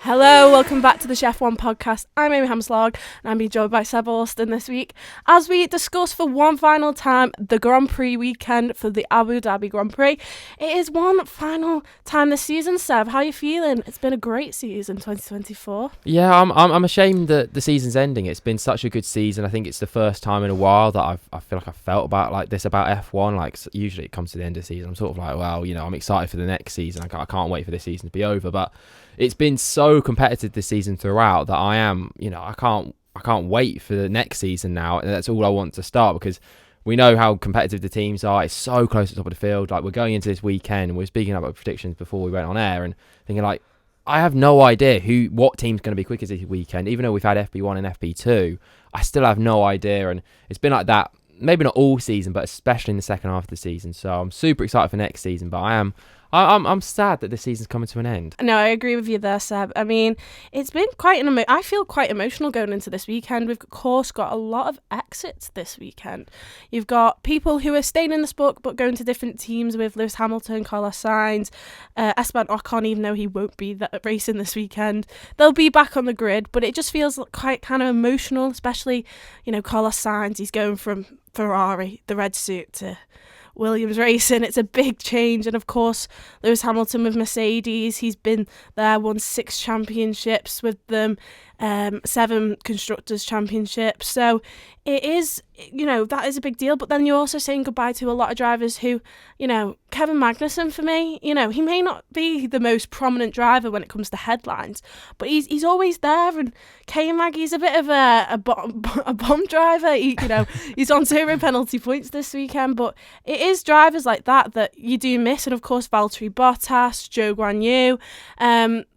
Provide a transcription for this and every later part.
Hello, welcome back to the ShefF1 podcast. I'm Amy Hamslog and I'm being joined by Seb Alston this week as we discuss for one final time the Grand Prix weekend for the Abu Dhabi Grand Prix. It is one final time this season, Seb. How are you feeling? It's been a great season, 2024. Yeah, I'm ashamed that the season's ending. It's been such a good season. I think it's the first time in a while that I feel like I've felt about like this about F1. Like usually it comes to the end of the season, I'm sort of like, well, I'm excited for the next season. I can't wait for this season to be over. But it's been so competitive this season throughout that I can't wait for the next season now. And that's all I want to start, because we know how competitive the teams are. It's so close to the top of the field. Like, we're going into this weekend and we're speaking about predictions before we went on air and thinking like, I have no idea what team's going to be quickest this weekend. Even though we've had FP1 and FP2, I still have no idea. And it's been like that, maybe not all season, but especially in the second half of the season. So I'm super excited for next season, but I'm sad that this season's coming to an end. No, I agree with you there, Seb. I mean, it's been I feel quite emotional going into this weekend. We've, of course, got a lot of exits this weekend. You've got people who are staying in the sport but going to different teams, with Lewis Hamilton, Carlos Sainz, Esteban Ocon, even though he won't be racing this weekend. They'll be back on the grid, but it just feels quite kind of emotional, especially, Carlos Sainz. He's going from Ferrari, the red suit, to Williams Racing. It's a big change. And of course, Lewis Hamilton with Mercedes, he's been there, won 6 championships with them, 7 constructors championships. So it is, that is a big deal. But then you're also saying goodbye to a lot of drivers who, Kevin Magnussen, for me, he may not be the most prominent driver when it comes to headlines, but he's always there. And K-Mag, a bit of a bomb driver. He's on 0 penalty points this weekend, but it is drivers like that you do miss. And of course, Valtteri Bottas, Zhou Guanyu,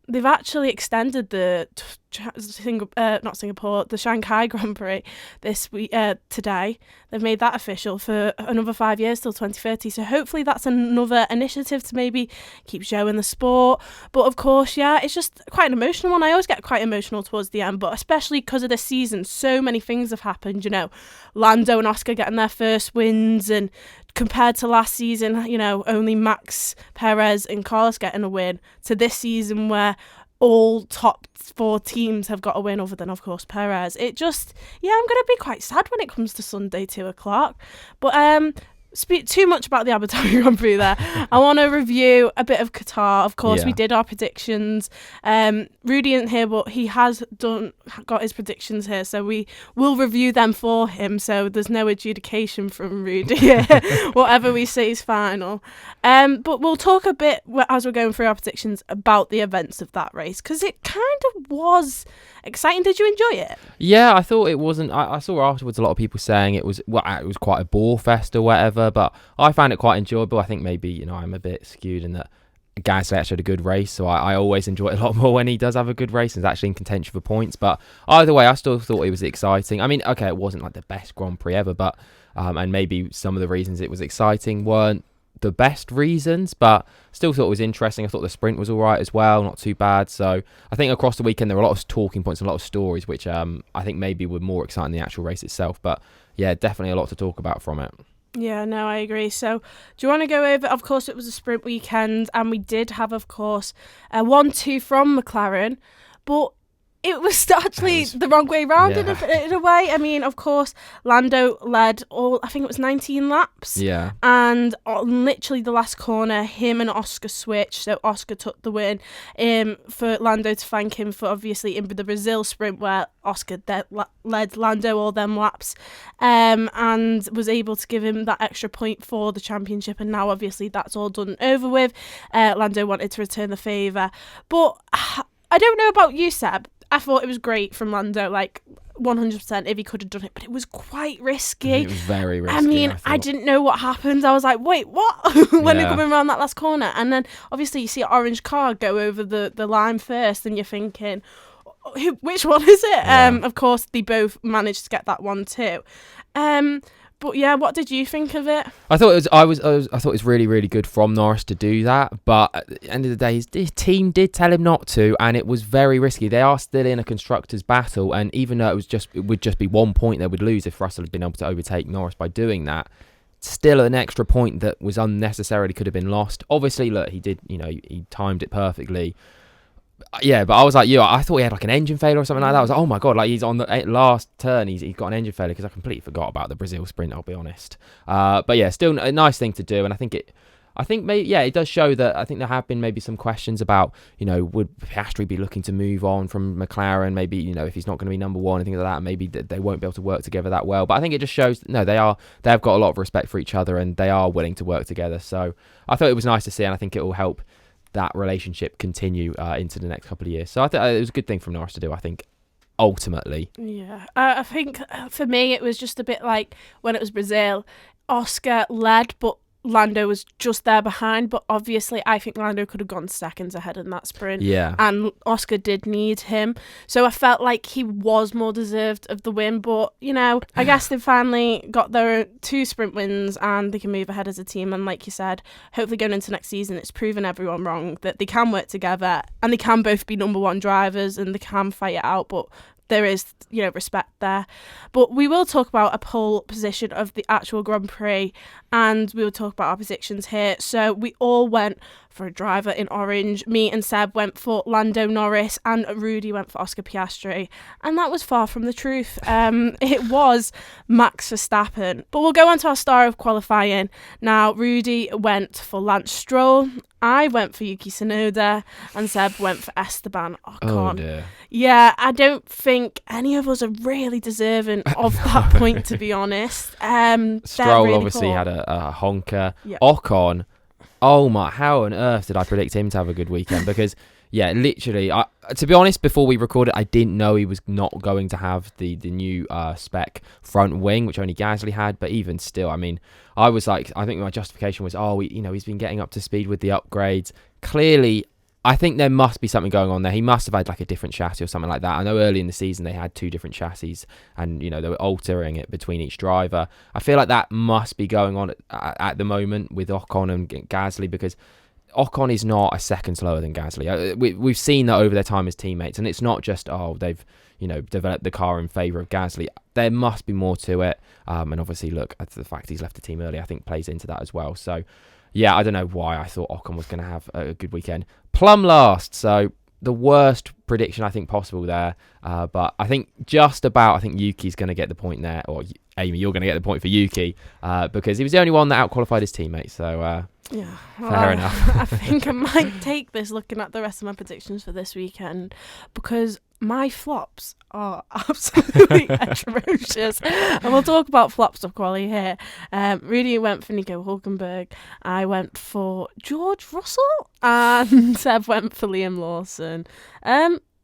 they've actually extended the the Shanghai Grand Prix this week today. They've made that official for another 5 years till 2030. So hopefully that's another initiative to maybe keep Zhou in the sport. But of course, yeah, it's just quite an emotional one. I always get quite emotional towards the end, but especially because of this season, so many things have happened. Lando and Oscar getting their first wins, and compared to last season, only Max, Perez and Carlos getting a win, to this season where all top 4 teams have got a win, other than, of course, Perez. It just, I'm going to be quite sad when it comes to Sunday, 2 o'clock. But speak too much about the Abu Dhabi Grand Prix there. I want to review a bit of Qatar. Of course, we did our predictions. Rudy isn't here, but he has got his predictions here, so we will review them for him. So there's no adjudication from Rudy here. Whatever we say is final. But we'll talk a bit, as we're going through our predictions, about the events of that race, because it kind of was exciting. Did you enjoy it? Yeah, I thought it wasn't. I saw afterwards a lot of people saying it was quite a bore fest or whatever, but I found it quite enjoyable. I think maybe I'm a bit skewed in that Gasly actually had a good race, so I always enjoy it a lot more when he does have a good race and is actually in contention for points. But either way, I still thought it was exciting. I mean, okay, it wasn't like the best Grand Prix ever, but and maybe some of the reasons it was exciting weren't the best reasons, but still thought it was interesting. I thought the sprint was all right as well, not too bad. So I think across the weekend there were a lot of talking points and a lot of stories, which I think maybe were more exciting than the actual race itself. But yeah, definitely a lot to talk about from it. Yeah, no, I agree. So do you want to go over, of course, it was a sprint weekend, and we did have, of course, a 1-2 from McLaren, but it was actually the wrong way round in a way. I mean, of course, Lando led I think it was 19 laps. Yeah. And on literally the last corner, him and Oscar switched. So Oscar took the win, for Lando to thank him for, obviously, in the Brazil sprint where Oscar led Lando all them laps, and was able to give him that extra point for the championship. And now, obviously, that's all done and over with. Lando wanted to return the favour. But I don't know about you, Seb. I thought it was great from Lando, 100% if he could have done it, but it was quite risky. It was very risky. I mean, I didn't know what happened. I was like, wait, what? When they're coming around that last corner. And then, obviously, you see an orange car go over the line first, and you're thinking, which one is it? Yeah. Of course, they both managed to get that one too. But yeah, what did you think of it? I thought it was really, really good from Norris to do that, but at the end of the day, his team did tell him not to, and it was very risky. They are still in a constructors' battle, and even though it would just be 1 point they would lose if Russell had been able to overtake Norris by doing that, still an extra point that was unnecessarily could have been lost. Obviously, look, he did, he timed it perfectly. Yeah, but I was like you. I thought he had like an engine failure or something like that. I was like, oh my god, like he's on the last turn. He's got an engine failure because I completely forgot about the Brazil sprint. I'll be honest. But yeah, still a nice thing to do, and I think maybe it does show that I think there have been maybe some questions about, would Piastri be looking to move on from McLaren? Maybe, if he's not going to be number one and things like that, maybe they won't be able to work together that well. But I think it just shows they've got a lot of respect for each other and they are willing to work together. So I thought it was nice to see, and I think it will help that relationship continue into the next couple of years. So I thought it was a good thing from Norris to do, I think, ultimately. Yeah, I think for me it was just a bit like when it was Brazil, Oscar led, but Lando was just there behind, but obviously I think Lando could have gone seconds ahead in that sprint. Yeah. And Oscar did need him. So I felt like he was more deserved of the win, but, I guess they've finally got their 2 sprint wins and they can move ahead as a team. And like you said, hopefully going into next season, it's proven everyone wrong that they can work together and they can both be number one drivers and they can fight it out, but there is, respect there. But we will talk about a pole position of the actual Grand Prix and we will talk about our predictions here. So we all went for a driver in orange. Me and Seb went for Lando Norris and Rudy went for Oscar Piastri. And that was far from the truth. It was Max Verstappen. But we'll go on to our star of qualifying. Now, Rudy went for Lance Stroll. I went for Yuki Tsunoda and Seb went for Esteban Ocon. Oh dear. Yeah, I don't think any of us are really deserving of that point, to be honest. Stroll really obviously poor. had a honker. Yeah. Ocon, oh my, how on earth did I predict him to have a good weekend? Because, yeah, literally, to be honest, before we recorded, I didn't know he was not going to have the new spec front wing, which only Gasly had. But even still, I mean, I was like, I think my justification was, he's been getting up to speed with the upgrades. Clearly, I think there must be something going on there. He must have had like a different chassis or something like that. I know early in the season they had 2 different chassis and, they were altering it between each driver. I feel like that must be going on at the moment with Ocon and Gasly because Ocon is not a second slower than Gasly. We've seen that over their time as teammates, and it's not just, they've developed the car in favour of Gasly. There must be more to it. And obviously, look, the fact he's left the team early, I think plays into that as well. So, yeah, I don't know why I thought Ocon was going to have a good weekend. Plum last, so the worst prediction I think possible there. But I think I think Yuki's going to get the point there, or Amy, you're going to get the point for Yuki because he was the only one that out-qualified his teammates. So, yeah, fair enough. I think I might take this looking at the rest of my predictions for this weekend because my flops are absolutely atrocious. And we'll talk about flops of quality here. Rudy went for Nico Hulkenberg. I went for George Russell. And Seb went for Liam Lawson.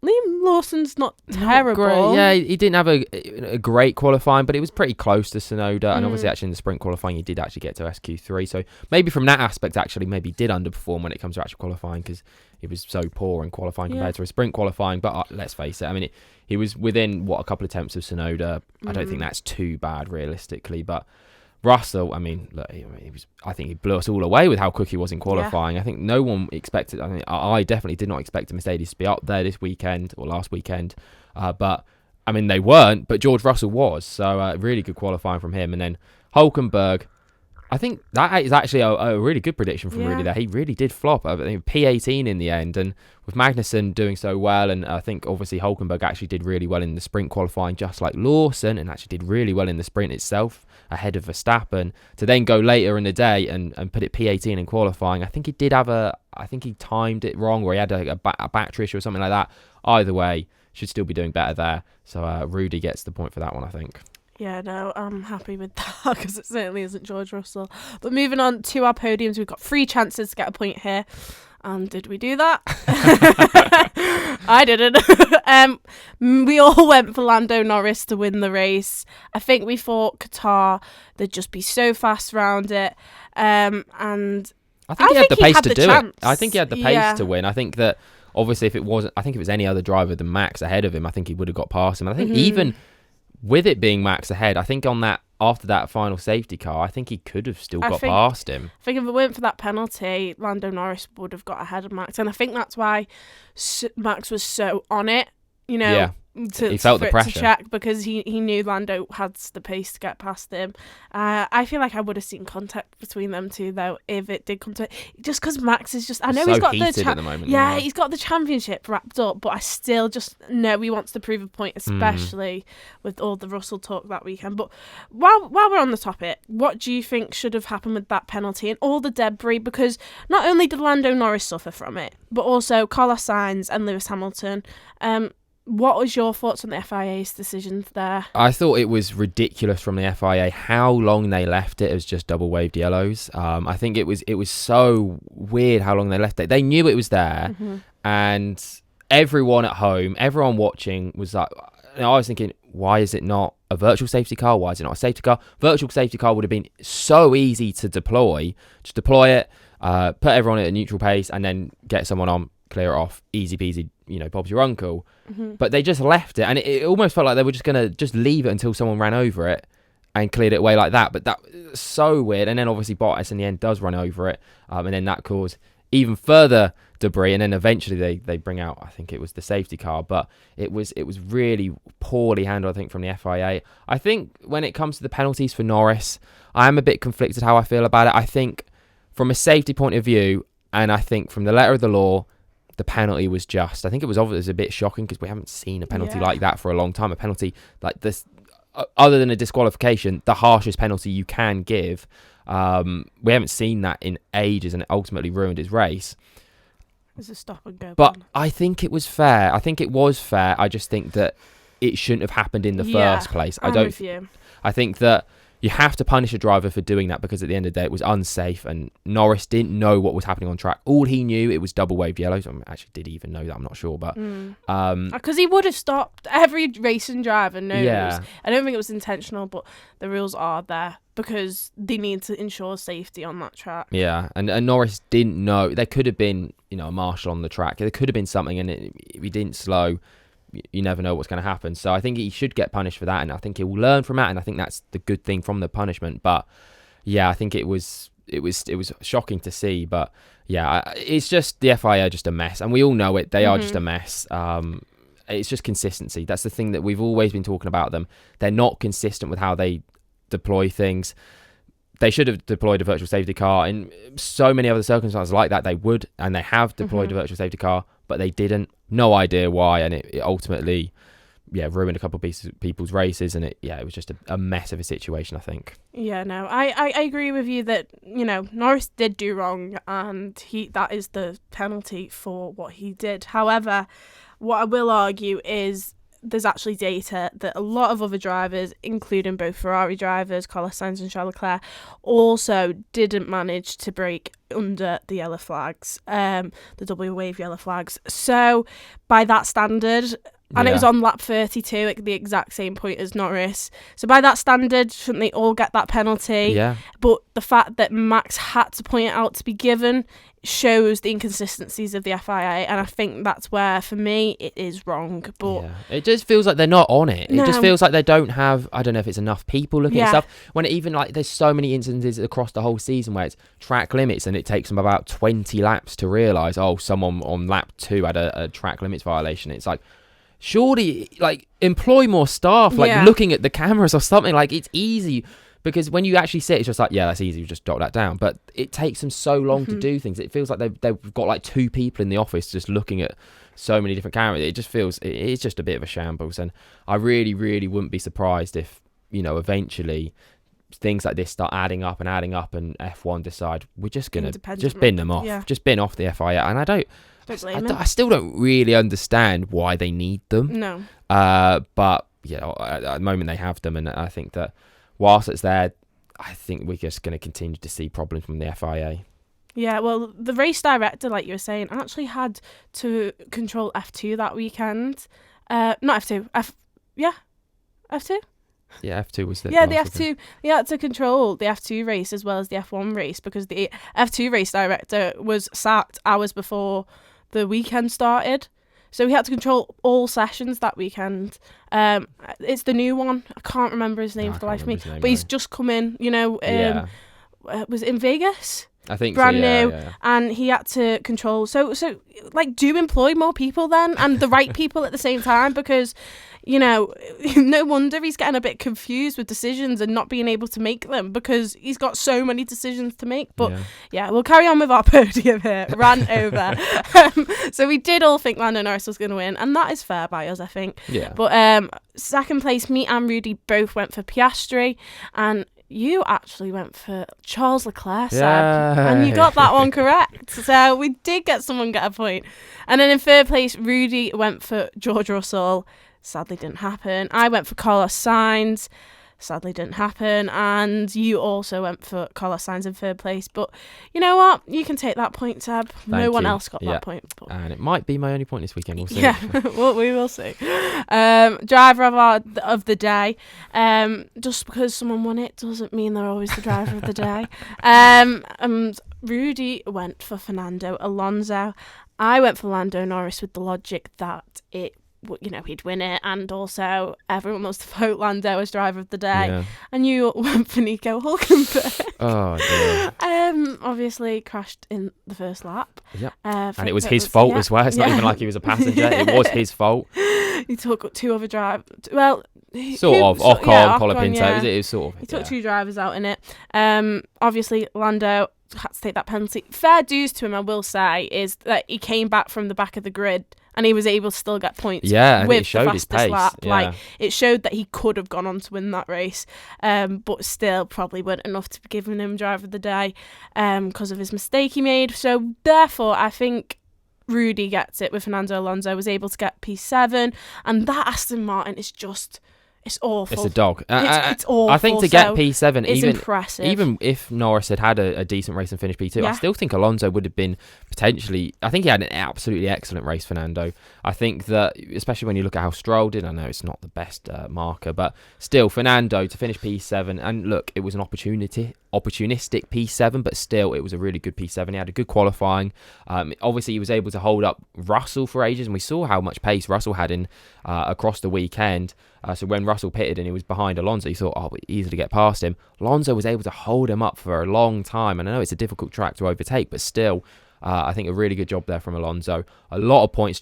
Liam Lawson's not terrible. Great. Yeah, he didn't have a great qualifying, but it was pretty close to Tsunoda. And obviously, actually, in the sprint qualifying, he did actually get to SQ3. So maybe from that aspect, actually, maybe he did underperform when it comes to actual qualifying because he was so poor in qualifying compared to a sprint qualifying. But let's face it, I mean, he was within, a couple of tenths of Tsunoda. I don't think that's too bad, realistically. But Russell, I mean, look, I think he blew us all away with how quick he was in qualifying. I think no one expected. I mean, I definitely did not expect Mercedes to be up there this weekend or last weekend. But I mean, they weren't. But George Russell was. So really good qualifying from him. And then Hulkenberg, I think that is actually a really good prediction from Rudy there. He really did flop. I think P18 in the end, and with Magnussen doing so well, and I think obviously Hulkenberg actually did really well in the sprint qualifying, just like Lawson, and actually did really well in the sprint itself, ahead of Verstappen, to then go later in the day and put it P18 in qualifying. I think he did have I think he timed it wrong, or he had a battery issue or something like that. Either way, should still be doing better there. So Rudy gets the point for that one, I think. Yeah, no, I'm happy with that because it certainly isn't George Russell. But moving on to our podiums, we've got 3 chances to get a point here. And did we do that? I didn't. We all went for Lando Norris to win the race. I think we thought Qatar, they'd just be so fast around it. And I think he had the pace to do chance. it. I think he had the pace to win. I think that obviously if it wasn't, I think if it was any other driver than Max ahead of him, I think he would have got past him. And I think even with it being Max ahead, I think on that, after that final safety car, I think he could have still got past him. I think if it weren't for that penalty, Lando Norris would have got ahead of Max. And I think that's why Max was so on it. he felt the pressure to check, because he knew Lando had the pace to get past him. I feel like I would have seen contact between them two though if it did come to it. Just because Max is just, I know so he's got heated at the moment. Yeah, he's got the championship wrapped up, but I still just know he wants to prove a point, especially with all the Russell talk that weekend. But while we're on the topic, what do you think should have happened with that penalty and all the debris? Because not only did Lando Norris suffer from it, but also Carlos Sainz and Lewis Hamilton. What was your thoughts on the FIA's decisions there? I thought it was ridiculous from the FIA how long they left it as just double waved yellows. I think it was so weird how long they left it. They knew it was there, and everyone at home, everyone watching was like, I was thinking, why is it not a virtual safety car? Why is it not a safety car? Virtual safety car would have been so easy to deploy. Just deploy it, put everyone at a neutral pace, and then get someone on, clear it off, easy peasy, Bob's your uncle. But they just left it, and it almost felt like they were just going to just leave it until someone ran over it and cleared it away like that. But that was so weird. And then obviously Bottas in the end does run over it, and then that caused even further debris, and then eventually they bring out, I think it was the safety car. But it was really poorly handled, I think, from the FIA. I think when it comes to the penalties for Norris, I am a bit conflicted how I feel about it. I think from a safety point of view, and I think from the letter of the law, the penalty was just. I think it was obviously a bit shocking because we haven't seen a penalty like that for a long time. A penalty like this, other than a disqualification, the harshest penalty you can give. We haven't seen that in ages, and it ultimately ruined his race. It was a stop and go. But I think it was fair. I think it was fair. I just think that it shouldn't have happened in the first place. I'm with you. I think that you have to punish a driver for doing that, because at the end of the day it was unsafe, and Norris didn't know what was happening on track. All he knew, it was double waved yellows. I actually did even know that, I'm not sure, but because he would have stopped. Every racing driver knows. Yeah. I don't think it was intentional, but the rules are there because they need to ensure safety on that track. Yeah, and Norris didn't know. There could have been a marshal on the track. There could have been something, and if he didn't slow, you never know what's going to happen. So I think he should get punished for that, and I think he will learn from that, and I think that's the good thing from the punishment. But yeah, I think it was shocking to see. But yeah, it's just the FIA are just a mess, and we all know it. They are just a mess. It's just consistency. That's the thing that we've always been talking about them. They're not consistent with how they deploy things. They should have deployed a virtual safety car in so many other circumstances like that. They would, and they have deployed a virtual safety car, but they didn't. No idea why, and it ultimately, ruined a couple of people's races, and it was just a mess of a situation, I think. Yeah, no, I agree with you that Norris did do wrong, and that is the penalty for what he did. However, what I will argue is there's actually data that a lot of other drivers, including both Ferrari drivers, Carlos Sainz and Charles Leclerc, also didn't manage to brake under the yellow flags, the double wave yellow flags. So by that standard, and it was on lap 32 at the exact same point as Norris. So by that standard, shouldn't they all get that penalty? Yeah. But the fact that Max had to point it out to be given shows the inconsistencies of the FIA, and I think that's where, for me, it is wrong. But it just feels like they're not on it. It just feels like they don't have, I don't know if it's enough people looking at stuff. When it even, there's so many instances across the whole season where it's track limits, and it takes them about 20 laps to realise, someone on lap 2 had a track limits violation. It's like, surely, employ more staff, looking at the cameras or something. It's easy, because when you actually sit, it's just that's easy, you just jot that down. But it takes them so long to do things. It feels like they've got 2 people in the office just looking at so many different cameras. It just feels, it's just a bit of a shambles. And I really, really wouldn't be surprised if, eventually things like this start adding up, and F1 decide we're just going to just bin them off. Yeah. Just bin off the FIA. And I still don't really understand why they need them. No. But at the moment they have them, and I think that whilst it's there, I think we're just going to continue to see problems from the FIA. Yeah, well, the race director, like you were saying, actually had to control F2 that weekend. Not F2. F2? Yeah, F2 was the... Yeah, the F2. He had to control the F2 race as well as the F1 race, because the F2 race director was sacked hours before the weekend started. So he had to control all sessions that weekend. It's the new one. I can't remember his name for the life of me. But he's just come in, was it in Vegas? I think brand so, new, yeah. and he had to control. So like, do employ more people then, and the right people at the same time, because, you know, no wonder he's getting a bit confused with decisions and not being able to make them, because he's got so many decisions to make. But yeah, we'll carry on with our podium here. Rant over. So we did all think Lando Norris was going to win, and that is fair by us, I think. Yeah. But second place, me and Rudy both went for Piastri, and you actually went for Charles Leclerc, Seb, and you got that one correct. So we did get a point. And then in third place, Rudy went for George Russell. Sadly didn't happen. I went for Carlos Sainz. Sadly didn't happen. And you also went for Carlos Sainz in third place. But you know what? You can take that point, Seb. No one else got that point. But and it might be my only point this weekend. We'll see. Yeah, well, we will see. Driver of the day. Just because someone won it doesn't mean they're always the driver of the day. Rudy went for Fernando Alonso. I went for Lando Norris with the logic that he'd win it, and also everyone wants to vote Lando as driver of the day. Yeah. And you went for Nico Hülkenberg. Oh dear. Obviously crashed in the first lap. Yep. And it was his fault as well. It's not even like he was a passenger. It was his fault. He took two other drivers. Well, Ocon, Colapinto. Yeah. It was sort of. He took two drivers out in it. Obviously Lando had to take that penalty. Fair dues to him, I will say, is that he came back from the back of the grid and he was able to still get points. Yeah, with it showed the his fastest pace. lap. Yeah. Like, it showed that he could have gone on to win that race, but still probably weren't enough to be giving him driver of the day because of his mistake he made. So therefore, I think Rudy gets it with Fernando Alonso. Was able to get P7, and that Aston Martin is just. It's awful. It's a dog. It's awful. I think to get P7, it's impressive. Even if Norris had a decent race and finished P2, I still think Alonso would have been potentially. I think he had an absolutely excellent race, Fernando. I think that, especially when you look at how Stroll did, I know it's not the best marker, but still, Fernando to finish P7, and look, it was an opportunistic P7, but still, it was a really good P7. He had a good qualifying. Obviously, he was able to hold up Russell for ages, and we saw how much pace Russell had in across the weekend. So when Russell pitted and he was behind Alonso, you thought, we'll easily get past him. Alonso was able to hold him up for a long time, and I know it's a difficult track to overtake, but still, I think a really good job there from Alonso. A lot of points.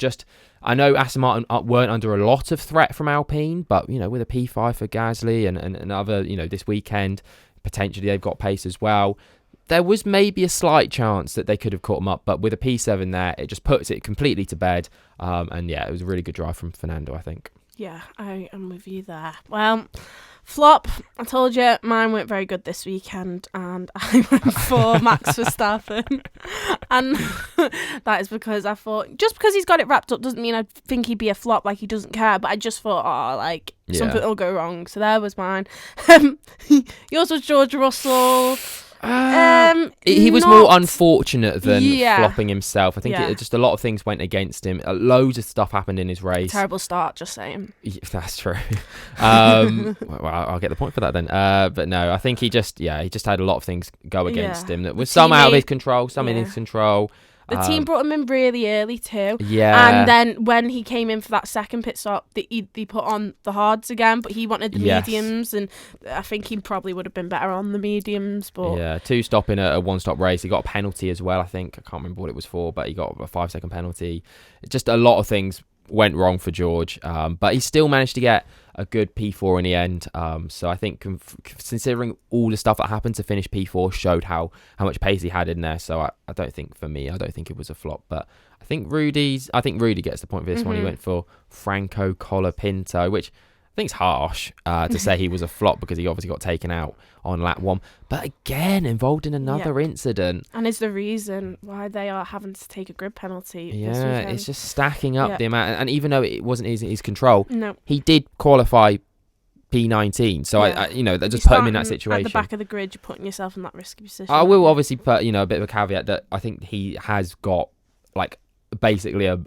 I know Aston Martin weren't under a lot of threat from Alpine, but with a P5 for Gasly and other, this weekend, potentially they've got pace as well. There was maybe a slight chance that they could have caught him up, but with a P7 there, it just puts it completely to bed. And yeah, it was a really good drive from Fernando, I think. Yeah, I am with you there. Well, flop, I told you mine weren't very good this weekend, and I went for Max Verstappen. And that is because I thought, just because he's got it wrapped up doesn't mean I think he'd be a flop, like he doesn't care, but I just thought, something will go wrong. So there was mine. Yours was George Russell. He was more unfortunate than flopping himself. I think Yeah. just a lot of things went against him. Loads of stuff happened in his race. Terrible start, just saying. Yeah, that's true. Well, I'll get the point for that then. But no, I think he just had a lot of things go against him that was some out of his control, some in his control. The team brought him in really early too. Yeah. And then when he came in for that second pit stop, they put on the hards again, but he wanted the mediums, and I think he probably would have been better on the mediums. But yeah, 2-stop in a 1-stop race. He got a penalty as well, I think. I can't remember what it was for, but he got a 5-second penalty. Just a lot of things went wrong for George, but he still managed to get a good P4 in the end. So I think considering all the stuff that happened, to finish P4 showed how much pace he had in there. So I don't think it was a flop, but I think Rudy gets the point for this one. He went for Franco Colapinto, which I think it's harsh to say he was a flop, because he obviously got taken out on lap 1, but again involved in another incident, and is the reason why they are having to take a grid penalty. This weekend. It's just stacking up the amount, and even though it wasn't his control, no, he did qualify P19, so I that just put him in that situation. At the back of the grid, you're putting yourself in that risky position. I will obviously put a bit of a caveat that I think he has got basically a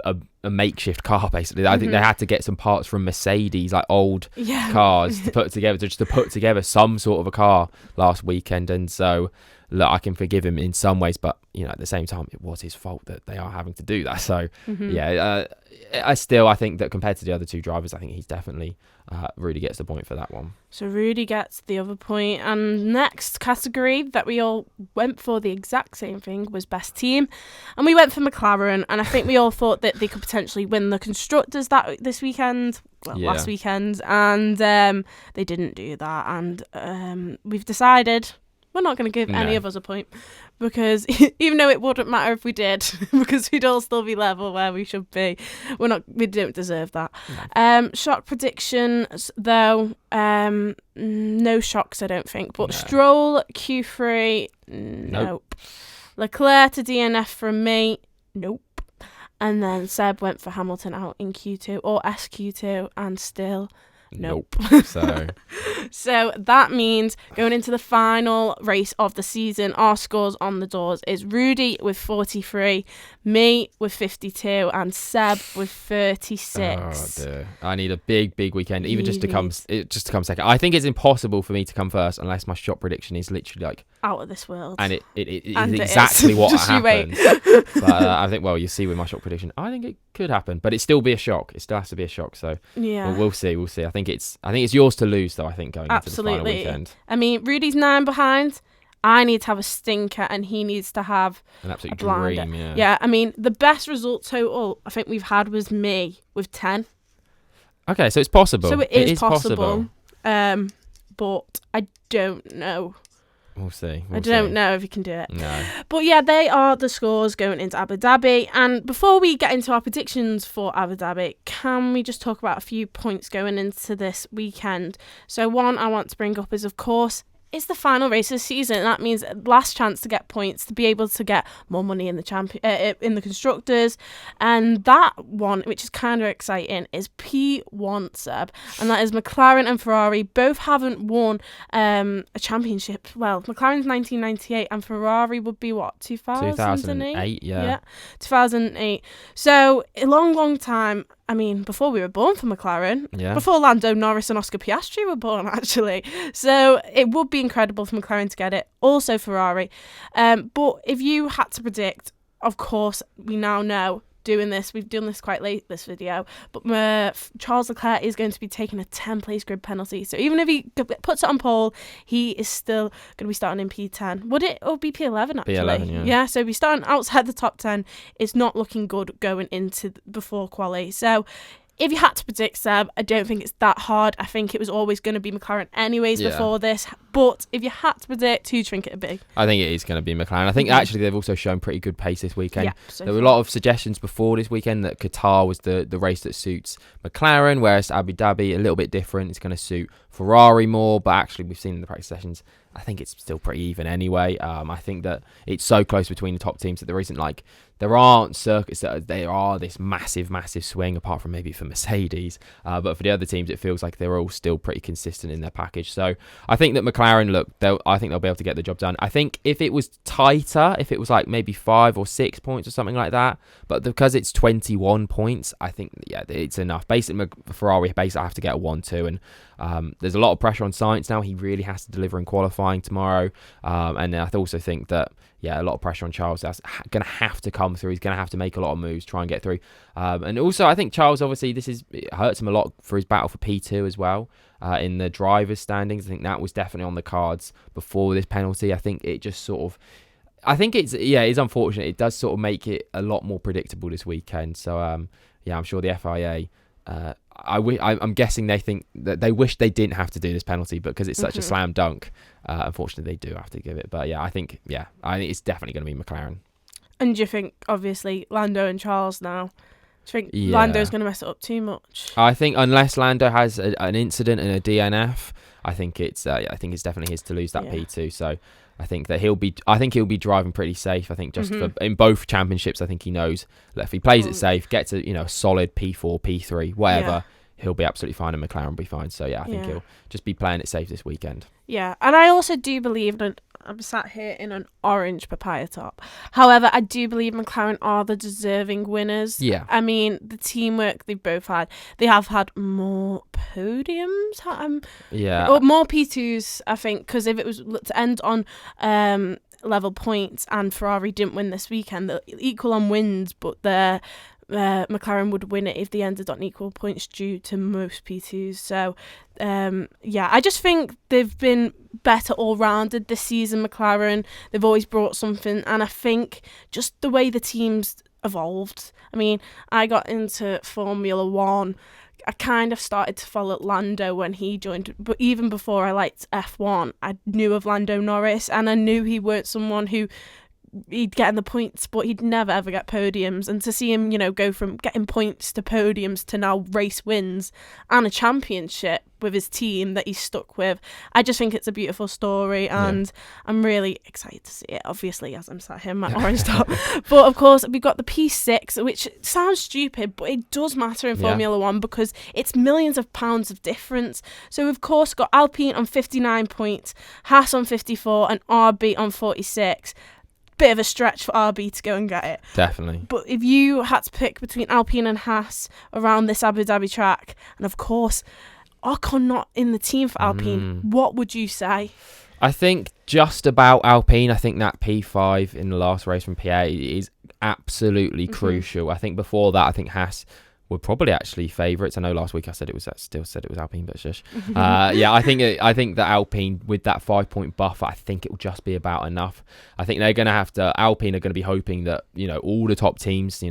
a makeshift car basically. I think they had to get some parts from Mercedes, like old cars, to put together some sort of a car last weekend. And so look, I can forgive him in some ways, but at the same time, it was his fault that they are having to do that. So I think that compared to the other two drivers, I think he's definitely Rudy gets the point for that one. So Rudy gets the other point. And next category that we all went for the exact same thing was best team, and we went for McLaren. And I think we all thought that they could potentially win the constructors last weekend, and they didn't do that. And we've decided we're not going to give any of us a point, because even though it wouldn't matter if we did, because we'd all still be level where we should be. We don't deserve that. No. Shock predictions, though, no shocks, I don't think. But Stroll Q3, nope. Leclerc to DNF from me, nope. And then Seb went for Hamilton out in Q2 or SQ2, and still nope. So that means going into the final race of the season, our scores on the doors is Rudy with 43, me with 52, and Seb with 36. Oh dear. I need a big weekend, even just to come second. I think it's impossible for me to come first unless my shot prediction is literally like out of this world. And it is exactly what happened. But I think, you see with my shock prediction, I think it could happen, but it still be a shock. It still has to be a shock. So we'll see. I think it's yours to lose, though. I think going into the final weekend. I mean, Rudy's 9 behind. I need to have a stinker, and he needs to have an absolute dream. Yeah. I mean, the best result total I think we've had was me with 10. Okay, so it's possible. So it is possible. But I don't know. We'll see. I don't know if you can do it. No. But yeah, they are the scores going into Abu Dhabi. And before we get into our predictions for Abu Dhabi, can we just talk about a few points going into this weekend? So one I want to bring up is, of course, it's the final race of the season. That means last chance to get points, to be able to get more money in the in the constructors. And that one, which is kind of exciting, is P1, Seb. And that is McLaren and Ferrari. Both haven't won a championship. Well, McLaren's 1998 and Ferrari would be what, 2008? Yeah, 2008. So a long time. I mean, before we were born for McLaren, before Lando Norris and Oscar Piastri were born, actually. So it would be incredible for McLaren to get it. Also Ferrari. But if you had to predict, of course, we now know, we've done this quite late, this video, but Charles Leclerc is going to be taking a 10-place grid penalty. So even if he puts it on pole, he is still going to be starting in P10. Would it be P11, actually? P11, yeah. So if he's starting outside the top 10, it's not looking good going into before quali. So if you had to predict, Seb, I don't think it's that hard. I think it was always going to be McLaren anyways before this. But if you had to predict, who do you think it would be? I think it is going to be McLaren. I think actually they've also shown pretty good pace this weekend. Yeah, there were a lot of suggestions before this weekend that Qatar was the race that suits McLaren, whereas Abu Dhabi, a little bit different. It's going to suit Ferrari more. But actually, we've seen in the practice sessions, I think it's still pretty even anyway. I think that it's so close between the top teams that there aren't circuits that there are this massive swing, apart from maybe for Mercedes. But for the other teams, it feels like they're all still pretty consistent in their package. So I think that McLaren, I think they'll be able to get the job done. I think if it was tighter, if it was like maybe 5 or 6 points or something like that, but because it's 21 points, I think, it's enough. Basically, Ferrari have to get a 1-2, and there's a lot of pressure on Sainz now. He really has to deliver in qualifying tomorrow. And I also think that, a lot of pressure on Charles. That's going to have to come through. He's going to have to make a lot of moves, try and get through. And also, I think Charles, obviously, it hurts him a lot for his battle for P2 as well. In the drivers' standings, I think that was definitely on the cards before this penalty. I think it just sort of... I think it's unfortunate. It does sort of make it a lot more predictable this weekend. So, I'm sure the FIA... I'm guessing they think that they wish they didn't have to do this penalty, but because it's such a slam dunk, unfortunately they do have to give it. But I think it's definitely going to be McLaren. And do you think, obviously, Lando and Charles now, do you think Lando's going to mess it up too much? I think unless Lando has an incident and a DNF, I think it's definitely his to lose that P2. So I think that he'll be driving pretty safe. I think just in both championships, I think he knows that if he plays it safe, gets a solid P4, P3, whatever, he'll be absolutely fine, and McLaren will be fine. So I think he'll just be playing it safe this weekend. Yeah, and I also do believe that I'm sat here in an orange papaya top. However, I do believe McLaren are the deserving winners. Yeah. I mean, the teamwork they've both had. They have had more podiums. Or more P2s, I think, because if it was to end on level points and Ferrari didn't win this weekend, they're equal on wins, but they're McLaren would win it if they ended on equal points due to most P2s. So, I just think they've been better all-rounded this season, McLaren. They've always brought something, and I think just the way the team's evolved. I mean, I got into Formula One. I kind of started to follow Lando when he joined, but even before I liked F1, I knew of Lando Norris, and I knew he weren't someone who he'd get in the points, but he'd never ever get podiums. And to see him, go from getting points to podiums to now race wins and a championship with his team that he's stuck with, I just think it's a beautiful story, and I'm really excited to see it, obviously, as I'm sat here in my orange top. But of course, we've got the P6, which sounds stupid, but it does matter in Formula One because it's millions of pounds of difference. So we've of course got Alpine on 59 points, Haas on 54, and RB on 46. Bit of a stretch for RB to go and get it. Definitely. But if you had to pick between Alpine and Haas around this Abu Dhabi track, and of course, Ocon not in the team for Alpine, what would you say? I think just about Alpine. I think that P5 in the last race from PA is absolutely crucial. I think before that, I think Haas were probably actually favourites. I know last week I said it was Alpine, but shush. I think that Alpine with that 5-point buffer, I think it will just be about enough. I think they're going to have to. Alpine are going to be hoping that all the top teams,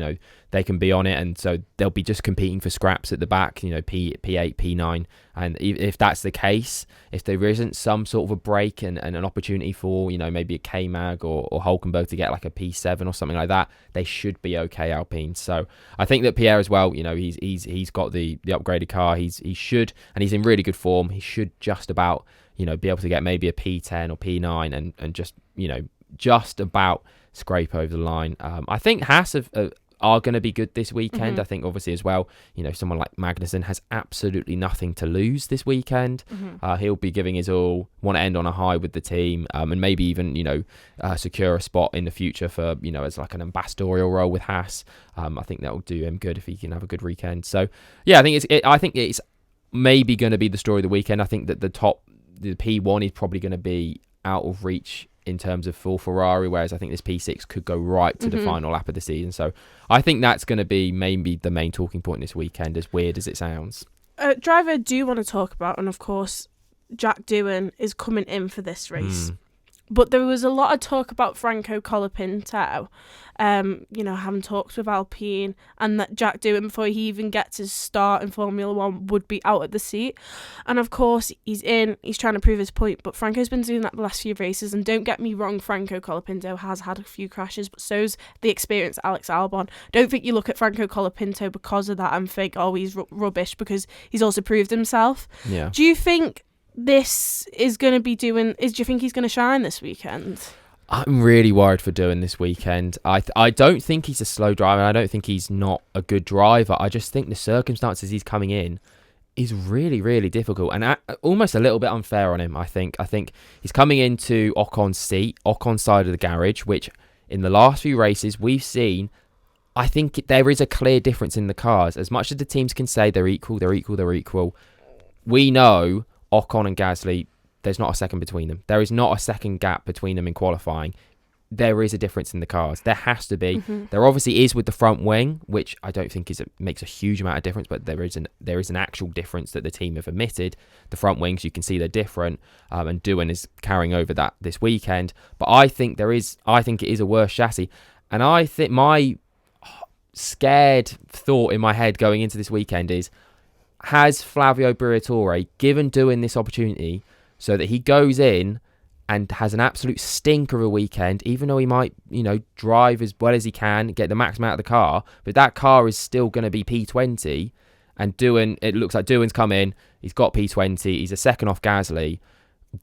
they can be on it, and so they'll be just competing for scraps at the back. P8, P9, and if that's the case, if there isn't some sort of a break and an opportunity for maybe a K-Mag or Hulkenberg to get like a P7 or something like that, they should be okay, Alpine. So I think that Pierre as well, he's got the upgraded car. He should, and he's in really good form. He should just about be able to get maybe a P10 or P9 and just about scrape over the line. I think Haas are going to be good this weekend. I think obviously as well, someone like Magnussen has absolutely nothing to lose this weekend. He'll be giving his all, want to end on a high with the team, and maybe even secure a spot in the future for as like an ambassadorial role with Haas. I think that will do him good if he can have a good weekend. So I think it's maybe going to be the story of the weekend. I think that the P1 is probably going to be out of reach in terms of full Ferrari, whereas I think this P6 could go right to the final lap of the season. So I think that's going to be maybe the main talking point this weekend, as weird as it sounds. Driver I do want to talk about, and of course Jack Doohan is coming in for this race. But there was a lot of talk about Franco Colapinto, having talks with Alpine, and that Jack Doohan, before he even gets his start in Formula One, would be out at the seat. And of course, he's trying to prove his point, but Franco's been doing that the last few races, and don't get me wrong, Franco Colapinto has had a few crashes, but so's the experienced Alex Albon. Don't think you look at Franco Colapinto because of that and think, oh, he's rubbish, because he's also proved himself. Yeah. Do you think this is going to be do you think he's going to shine this weekend? I'm really worried for Doohan this weekend. I don't think he's a slow driver. I don't think he's not a good driver. I just think the circumstances he's coming in is really, really difficult and almost a little bit unfair on him, I think. I think he's coming into Ocon's seat, Ocon's side of the garage, which in the last few races we've seen, I think there is a clear difference in the cars. As much as the teams can say they're equal, we know Ocon and Gasly, there's not a second between them. There is not a second gap between them in qualifying. There is a difference in the cars. There has to be. There obviously is with the front wing, which I don't think makes a huge amount of difference, but there is an actual difference that the team have admitted. The front wings, you can see they're different, and Doohan is carrying over that this weekend. But I think it is a worse chassis, and I think my scared thought in my head going into this weekend is, has Flavio Briatore given Doohan this opportunity so that he goes in and has an absolute stinker of a weekend, even though he might, drive as well as he can, get the maximum out of the car, but that car is still going to be P20, and it looks like Doohan's come in, he's got P20, he's a second off Gasly.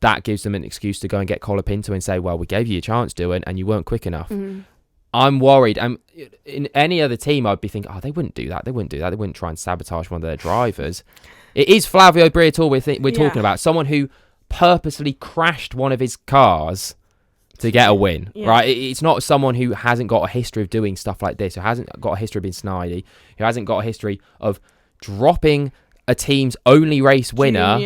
That gives them an excuse to go and get Colapinto and say, well, we gave you a chance, Doohan, and you weren't quick enough. I'm worried. In any other team, I'd be thinking, they wouldn't do that. They wouldn't try and sabotage one of their drivers. It is Flavio Briatore we're talking about. Someone who purposely crashed one of his cars to get a win, Yeah. right? It's not someone who hasn't got a history of doing stuff like this, who hasn't got a history of being snidey, who hasn't got a history of dropping a team's only race winner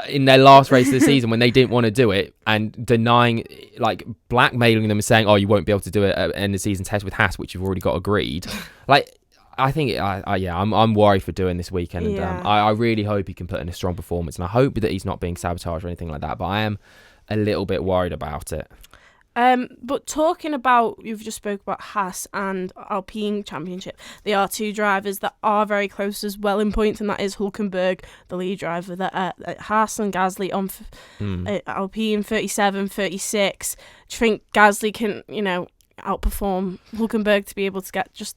in their last race of the season when they didn't want to do it, and denying, like blackmailing them and saying, oh, you won't be able to do it at end of season test with Haas, which you've already got agreed. Like, I think, I'm worried for doing this weekend. And I really hope he can put in a strong performance, and I hope that he's not being sabotaged or anything like that, but I am a little bit worried about it. But talking about, you've just spoke about Haas and Alpine Championship. They are two drivers that are very close as well in points, and that is Hülkenberg, the lead driver, that Haas, and Gasly on Alpine 37, 36. Do you think Gasly can, outperform Hülkenberg to be able to get just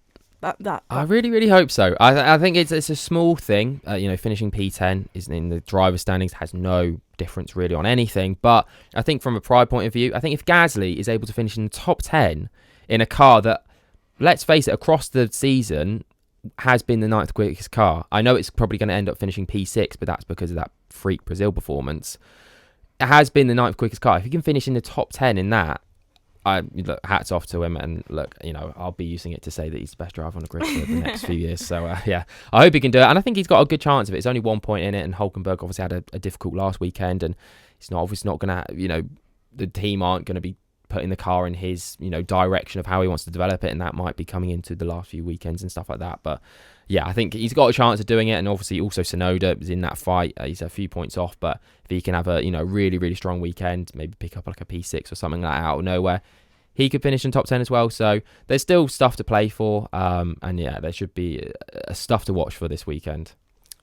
that? I really, really hope so. I think it's a small thing. Finishing P10 is in the driver standings has no difference really on anything. But I think from a pride point of view, I think if Gasly is able to finish in the top 10 in a car that, let's face it, across the season has been the 9th quickest car. I know it's probably going to end up finishing P6, but that's because of that freak Brazil performance. It has been the 9th quickest car. If he can finish in the top 10 in that, look, hats off to him, and look, I'll be using it to say that he's the best driver on the grid for the next few years. So I hope he can do it, and I think he's got a good chance of it. It's only 1 point in it, and Hülkenberg obviously had a difficult last weekend, and it's obviously not going to, the team aren't going to be putting the car in his, direction of how he wants to develop it, and that might be coming into the last few weekends and stuff like that. But yeah, I think he's got a chance of doing it, and obviously also Tsunoda is in that fight. He's a few points off, but if he can have a really, really strong weekend, maybe pick up like a P6 or something like that out of nowhere, he could finish in top 10 as well. So there's still stuff to play for, and yeah, there should be stuff to watch for this weekend.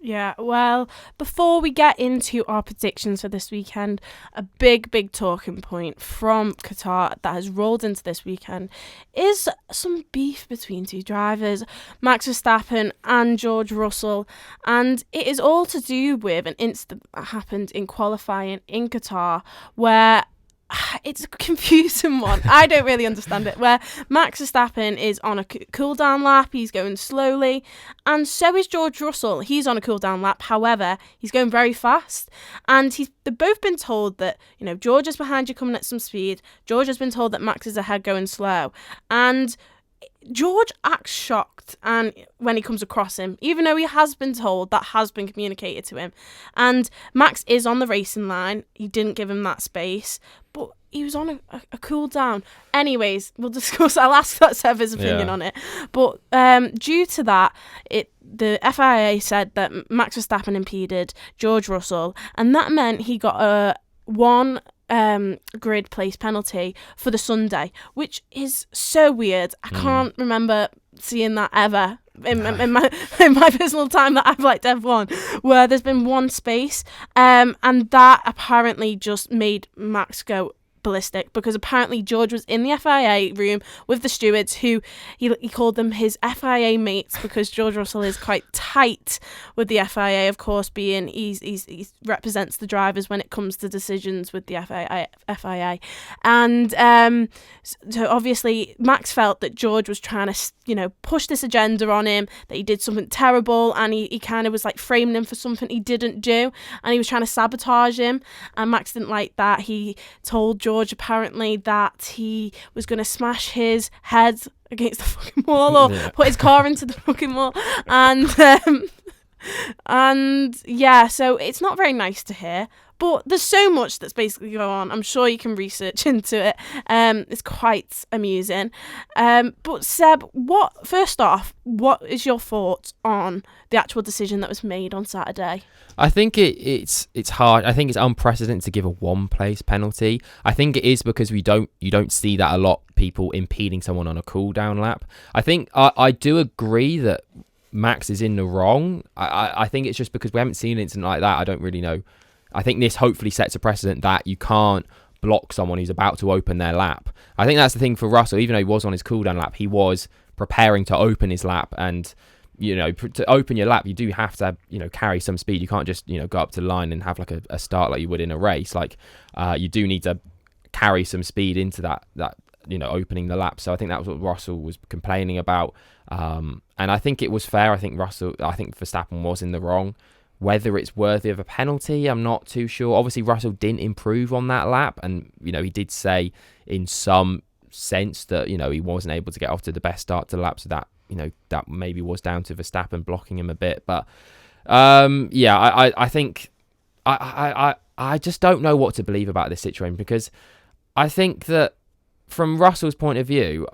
Yeah, well, before we get into our predictions for this weekend, a big talking point from Qatar that has rolled into this weekend is some beef between two drivers, Max Verstappen and George Russell, and it is all to do with an incident that happened in qualifying in Qatar where it's a confusing one. I don't really understand it. Where Max Verstappen is on a cool down lap, he's going slowly, and so is George Russell. He's on a cool down lap, however, he's going very fast, and they've both been told that George is behind you coming at some speed. George has been told that Max is ahead going slow, and George acts shocked and when he comes across him, even though he has been told, that has been communicated to him. And Max is on the racing line. He didn't give him that space, but he was on a cool down. Anyways, we'll discuss. I'll ask that Sev's opinion on it. But due to that, the FIA said that Max Verstappen impeded George Russell, and that meant he got a one grid place penalty for the Sunday, which is so weird. I can't remember seeing that ever in my personal time that I've liked F1, where there's been one space, and that apparently just made Max go ballistic, because apparently George was in the FIA room with the stewards, who he called them his FIA mates, because George Russell is quite tight with the FIA, of course, being he represents the drivers when it comes to decisions with the FIA. And so obviously Max felt that George was trying to push this agenda on him, that he did something terrible, and he kind of was like framing him for something he didn't do, and he was trying to sabotage him, and Max didn't like that. He told George apparently that he was going to smash his head against the fucking wall, or put his car into the fucking wall, and yeah, so it's not very nice to hear, but there's so much that's basically going on. I'm sure you can research into it. It's quite amusing. But Seb, first off, what is your thoughts on the actual decision that was made on Saturday? I think it's hard. I think it's unprecedented to give a one-place penalty. I think it is because you don't see that a lot, people impeding someone on a cool-down lap. I think I do agree that Max is in the wrong. I think it's just because we haven't seen an incident like that. I don't really know. I think this hopefully sets a precedent that you can't block someone who's about to open their lap. I think that's the thing for Russell. Even though he was on his cool-down lap, he was preparing to open his lap, and to open your lap, you do have to carry some speed. You can't just go up to the line and have like a start like you would in a race. Like you do need to carry some speed into that opening the lap. So I think that was what Russell was complaining about, and I think it was fair. I think Verstappen was in the wrong Whether it's worthy of a penalty, I'm not too sure. Obviously, Russell didn't improve on that lap, and he did say in some sense that he wasn't able to get off to the best start to the lap, so that that maybe was down to Verstappen blocking him a bit. But I think I just don't know what to believe about this situation, because I think that from Russell's point of view,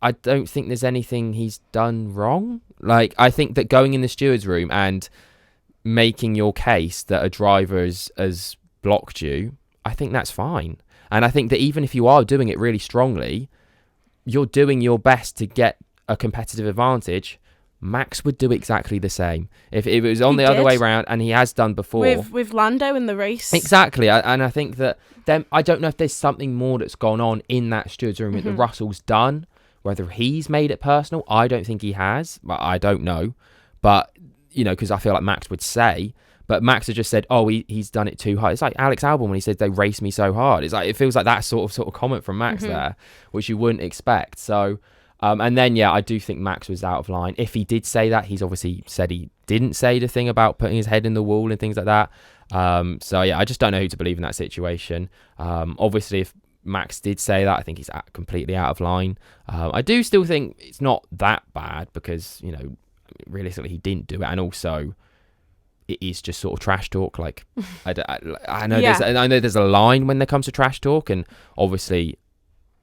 I don't think there's anything he's done wrong. Like, I think that going in the steward's room and making your case that a driver has blocked you, I think that's fine. And I think that even if you are doing it really strongly, you're doing your best to get a competitive advantage. Max would do exactly the same if it was on the other way around, and he has done before with Lando in the race. Exactly, and I think that I don't know if there's something more that's gone on in that steward's room that Russell's done. Whether he's made it personal, I don't think he has. I don't know, but because I feel like Max would say. But Max has just said, "Oh, he's done it too hard." It's like Alex Albon when he said they raced me so hard. It's like, it feels like that sort of comment from Max there, which you wouldn't expect. So, and then I do think Max was out of line. If he did say that, he's obviously said he didn't say the thing about putting his head in the wall and things like that. I just don't know who to believe in that situation. Obviously, if Max did say that, I think he's completely out of line. I do still think it's not that bad, because realistically he didn't do it, and also it is just sort of trash talk. Like, I know there's a line when it comes to trash talk, and obviously,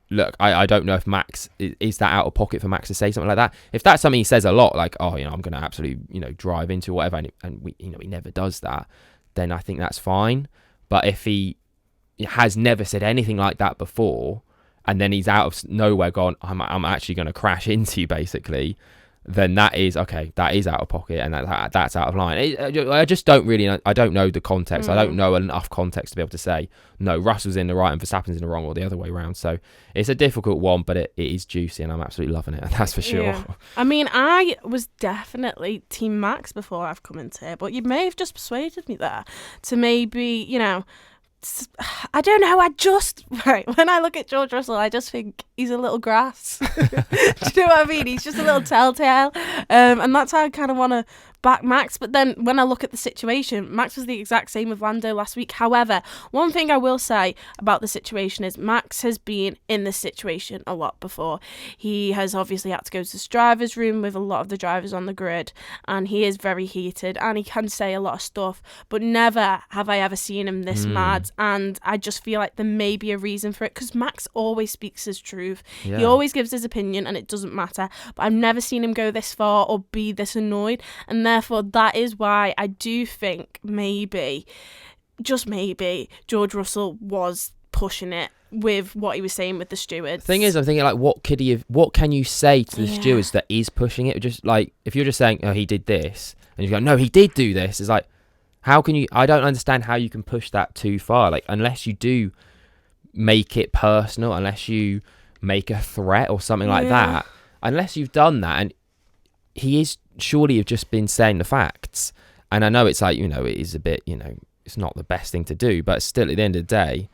look, I don't know if Max is that out of pocket for Max to say something like that. If that's something he says a lot, like, oh, I'm going to absolutely drive into whatever, and he never does that, then I think that's fine. But if he has never said anything like that before, and then he's out of nowhere gone, I'm actually going to crash into you, basically, then that is out of pocket, and that's out of line. I just don't really know. I don't know the context. I don't know enough context to be able to say, no, Russell's in the right and Verstappen's in the wrong, or the other way around. So it's a difficult one, but it is juicy, and I'm absolutely loving it, that's for sure. Yeah. I mean, I was definitely Team Max before I've come into here, but you may have just persuaded me there to maybe, I don't know. When I look at George Russell, I just think he's a little grass. Do you know what I mean? He's just a little telltale. And that's how I kind of want to back Max. But then when I look at the situation, Max was the exact same with Lando last week. However, one thing I will say about the situation is Max has been in this situation a lot before. He has obviously had to go to this driver's room with a lot of the drivers on the grid, and he is very heated, and he can say a lot of stuff, but never have I ever seen him this mad. And I just feel like there may be a reason for it, because Max always speaks his truth. Yeah. He always gives his opinion, and it doesn't matter. But I've never seen him go this far or be this annoyed. And therefore, that is why I do think maybe, just maybe, George Russell was pushing it with what he was saying with the stewards. Thing is, I'm thinking, like, what can you say to the stewards that is pushing it? Just like, if you're just saying, oh, he did this, and you go, no, he did do this, it's like, how can you? I don't understand how you can push that too far. Like, unless you do make it personal, unless you make a threat or something like that, unless you've done that, and he is surely have just been saying the facts. And I know it's like, it is a bit, it's not the best thing to do, but still, at the end of the day,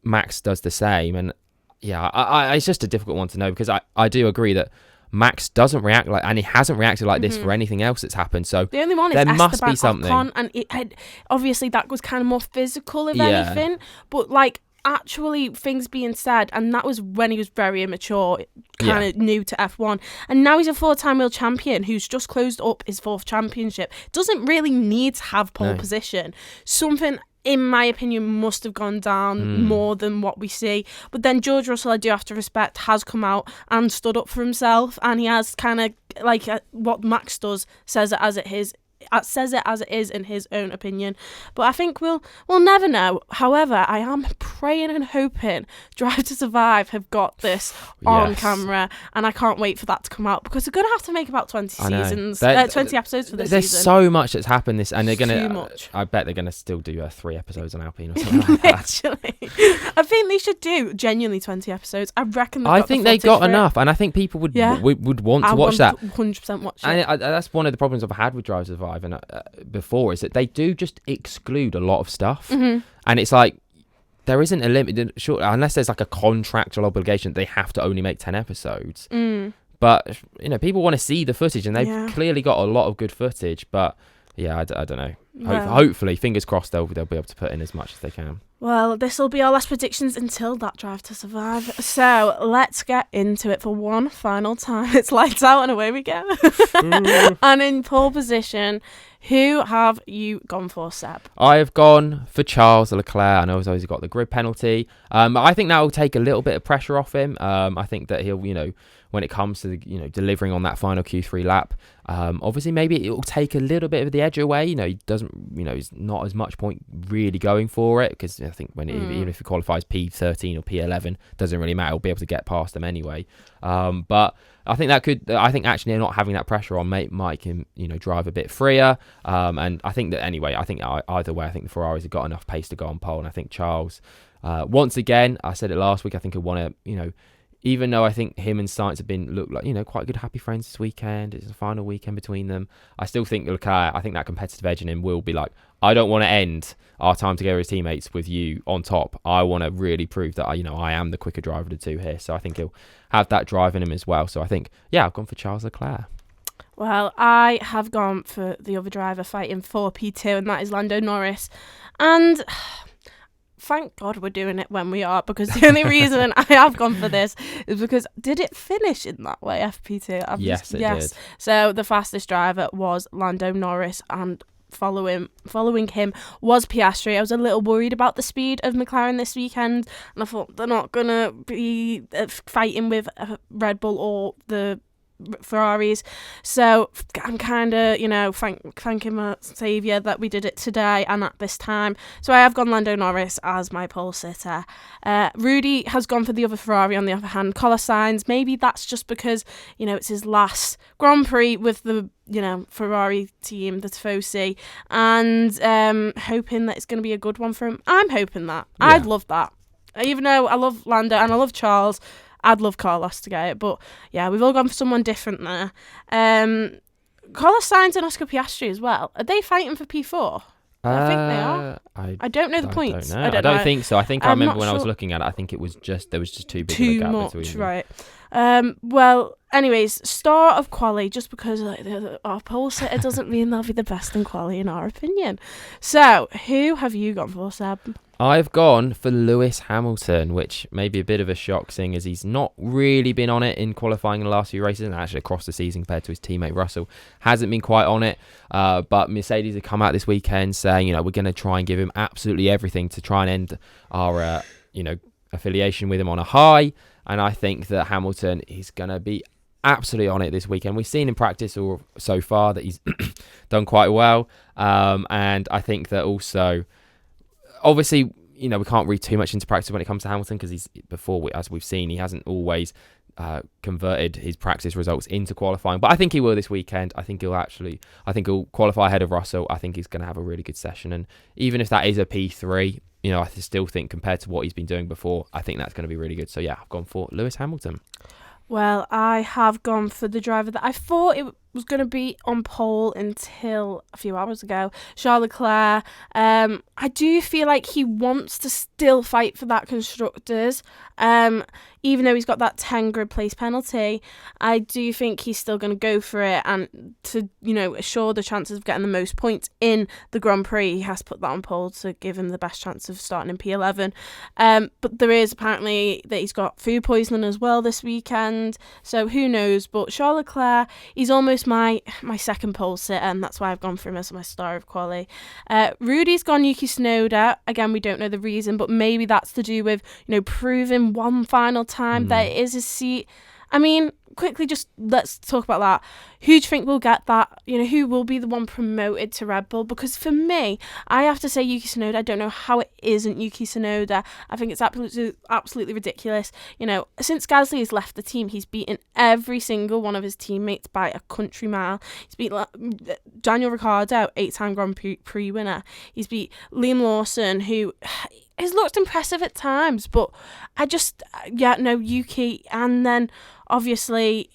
Max does the same. And it's just a difficult one to know, because I do agree that Max doesn't react like, and he hasn't reacted like this for anything else that's happened. So the only one is there Esteban must be something. Ocon, and it had, obviously that was kind of more physical if anything, but like actually things being said, and that was when he was very immature, kind of new to F1, and now he's a 4-time world champion who's just closed up his 4th championship. Doesn't really need to have pole position. Something, in my opinion, must have gone down more than what we see. But then George Russell, I do have to respect, has come out and stood up for himself, and he has kind of, like what Max does, says it as it is in his own opinion. But I think we'll never know. However, I am praying and hoping Drive to Survive have got this on camera, and I can't wait for that to come out, because they're going to have to make about 20 episodes for this season. There's so much that's happened this, and they're going to. Too much. I bet they're going to still do 3 episodes on Alpine or something like that. Literally, I think they should do genuinely 20 episodes. I reckon. I think they got enough, and I think people would want to watch that. 100% watch it. And that's one of the problems I've had with Drive to Survive and before, is that they do just exclude a lot of stuff, and it's like there isn't a limit, unless there's like a contractual obligation they have to only make 10 episodes. But people want to see the footage, and they've clearly got a lot of good footage, but yeah, I don't know. Well, Hopefully, fingers crossed, they'll be able to put in as much as they can. Well, this will be our last predictions until that Drive to Survive. So let's get into it for one final time. It's lights out and away we go. And in pole position, who have you gone for, Seb? I have gone for Charles Leclerc. I know he's always got the grid penalty. I think that will take a little bit of pressure off him. I think that he'll, when it comes to delivering on that final Q3 lap, obviously maybe it will take a little bit of the edge away. He doesn't, he's not as much point really going for it, because I think even if he qualifies P13 or P11, doesn't really matter. He'll be able to get past them anyway. But I think actually not having that pressure on might can drive a bit freer. And I think that anyway, either way, I think the Ferraris have got enough pace to go on pole, and I think Charles, once again, I said it last week, I think he'll want to, even though I think him and Sainz have look like, quite good happy friends this weekend, it's the final weekend between them, I still think Leclerc, I think that competitive edge in him will be like, I don't want to end our time together as teammates with you on top. I want to really prove that, I am the quicker driver of the two here. So I think he'll have that drive in him as well. So I think, I've gone for Charles Leclerc. Well, I have gone for the other driver fighting for P2, and that is Lando Norris. And thank God we're doing it when we are, because the only reason I have gone for this is because did it finish in that way, FP2? Yes, it did. So the fastest driver was Lando Norris, and following him was Piastri. I was a little worried about the speed of McLaren this weekend, and I thought they're not going to be fighting with Red Bull or the Ferraris, so I'm kind of thanking my saviour that we did it today and at this time. So I have gone Lando Norris as my pole sitter. Rudy has gone for the other Ferrari on the other hand, Carlos Sainz. Maybe that's just because it's his last Grand Prix with the Ferrari team, the Tifosi, and hoping that it's going to be a good one for him. I'm hoping that. Yeah. I'd love that, even though I love Lando and I love Charles. I'd love Carlos to get it, but yeah, we've all gone for someone different there. Carlos Sainz and Oscar Piastri as well. Are they fighting for P4? I think they are. I don't know the points. I don't think so. I think I remember when I was looking at it, I think there was just too big of a gap between them. Right. Well, anyways, start of quali, just because our pole sitter doesn't mean they'll be the best in quali in our opinion. So, who have you gone for, Seb? I've gone for Lewis Hamilton, which may be a bit of a shock, seeing as he's not really been on it in qualifying in the last few races, and actually across the season compared to his teammate Russell, hasn't been quite on it. But Mercedes have come out this weekend saying, we're going to try and give him absolutely everything to try and end our, affiliation with him on a high. And I think that Hamilton is going to be absolutely on it this weekend. We've seen in practice so far that he's done quite well. And I think that also, obviously, we can't read too much into practice when it comes to Hamilton, because as we've seen, he hasn't always converted his practice results into qualifying. But I think he will this weekend. I think he'll qualify ahead of Russell. I think he's going to have a really good session. And even if that is a P3, I still think compared to what he's been doing before, I think that's going to be really good. So yeah, I've gone for Lewis Hamilton. Well, I have gone for the driver that I thought it was going to be on pole until a few hours ago, Charles Leclerc. I do feel like he wants to still fight for that Constructors. Even though he's got that 10 grid place penalty, I do think he's still going to go for it, and to, assure the chances of getting the most points in the Grand Prix, he has to put that on pole to give him the best chance of starting in P11. But there is apparently that he's got food poisoning as well this weekend, so who knows. But Charles Leclerc, he's almost my second pole sitter, and that's why I've gone for him as my star of quali. Rudy's gone Yuki Tsunoda. Again, we don't know the reason, but maybe that's to do with proving one final time that it is his seat. I mean, quickly, just let's talk about that. Who do you think will get that? Who will be the one promoted to Red Bull? Because for me, I have to say Yuki Tsunoda. I don't know how it isn't Yuki Tsunoda. I think it's absolutely ridiculous. Since Gasly has left the team, he's beaten every single one of his teammates by a country mile. He's beat Daniel Ricciardo, 8-time Grand Prix winner. He's beat Liam Lawson, who has looked impressive at times, but Yuki. And then obviously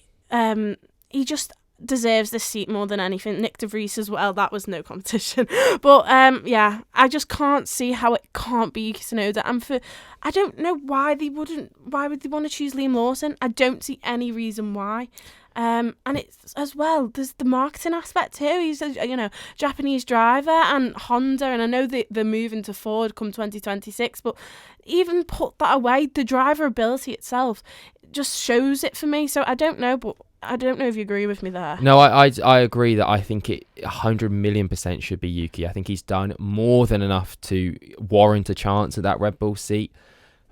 he just deserves this seat more than anything. Nick de Vries as well, that was no competition. But I just can't see how it can't be Yuki Tsunoda. And I don't know why would they want to choose Liam Lawson. I don't see any reason why. And it's as well, there's the marketing aspect too. He's a Japanese driver, and Honda, and I know they're moving to Ford come 2026, but even put that away, the driver ability itself just shows it for me. So I don't know, but I don't know if you agree with me there. No, I agree that I think it 100 million % should be Yuki. I think he's done more than enough to warrant a chance at that Red Bull seat.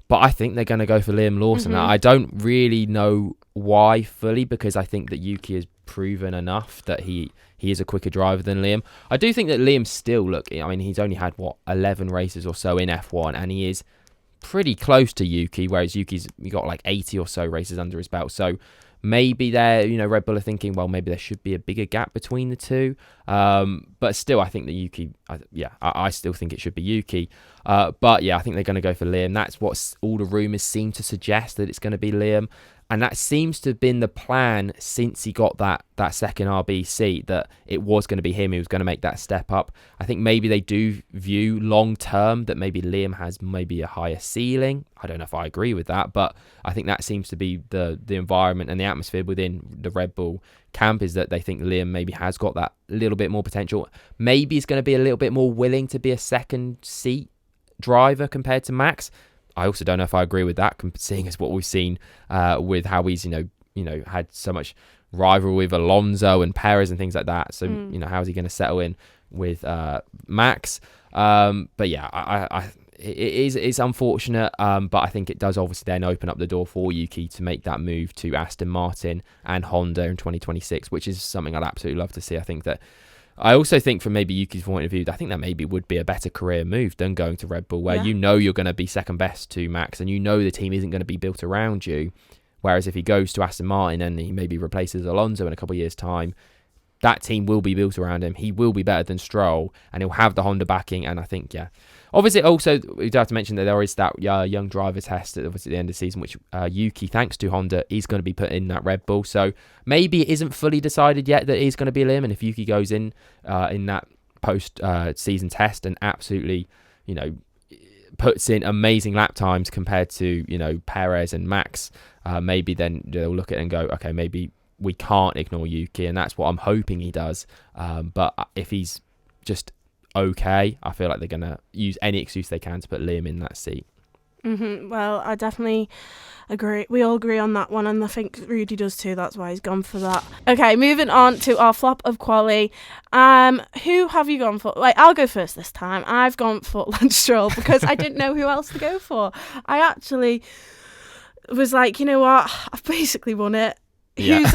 But I think they're going to go for Liam Lawson. Mm-hmm. I don't really know why fully, because I think that Yuki has proven enough that he is a quicker driver than Liam. I do think that Liam still, he's only had, 11 races or so in F1, and he is pretty close to Yuki, whereas Yuki's got like 80 or so races under his belt. So maybe Red Bull are thinking, well, maybe there should be a bigger gap between the two. But still, I think that Yuki, I still think it should be Yuki. But yeah, I think they're going to go for Liam. That's what all the rumours seem to suggest, that it's going to be Liam. And that seems to have been the plan since he got that second RB seat, that it was going to be him who was going to make that step up. I think maybe they do view long term that maybe Liam has maybe a higher ceiling. I don't know if I agree with that, but I think that seems to be the environment and the atmosphere within the Red Bull camp, is that they think Liam maybe has got that little bit more potential. Maybe he's going to be a little bit more willing to be a second seat driver compared to Max. I also don't know if I agree with that, seeing as what we've seen with how he's had so much rivalry with Alonso and Perez and things like that. So how is he going to settle in with Max? But yeah, it's unfortunate. But I think it does obviously then open up the door for Yuki to make that move to Aston Martin and Honda in 2026, which is something I'd absolutely love to see. I also think from maybe Yuki's point of view, I think that maybe would be a better career move than going to Red Bull, where you're going to be second best to Max, and the team isn't going to be built around you. Whereas if he goes to Aston Martin and he maybe replaces Alonso in a couple of years' time, that team will be built around him. He will be better than Stroll, and he'll have the Honda backing. And I think, obviously, also we do have to mention that there is that young driver test at the end of the season, which Yuki, thanks to Honda, is going to be put in that Red Bull. So maybe it isn't fully decided yet that he's going to be Liam. And if Yuki goes in that post season test and absolutely, puts in amazing lap times compared to Perez and Max, maybe then they'll look at it and go, okay, maybe we can't ignore Yuki, and that's what I'm hoping he does. But if he's just okay, I feel like they're going to use any excuse they can to put Liam in that seat. Well, I definitely agree. We all agree on that one, and I think Rudy does too. That's why he's gone for that. Okay, moving on to our flop of quali. Who have you gone for? Wait, I'll go first this time. I've gone for Lance Stroll because I didn't know who else to go for. I actually was like, you know what? I've basically won it. Yeah.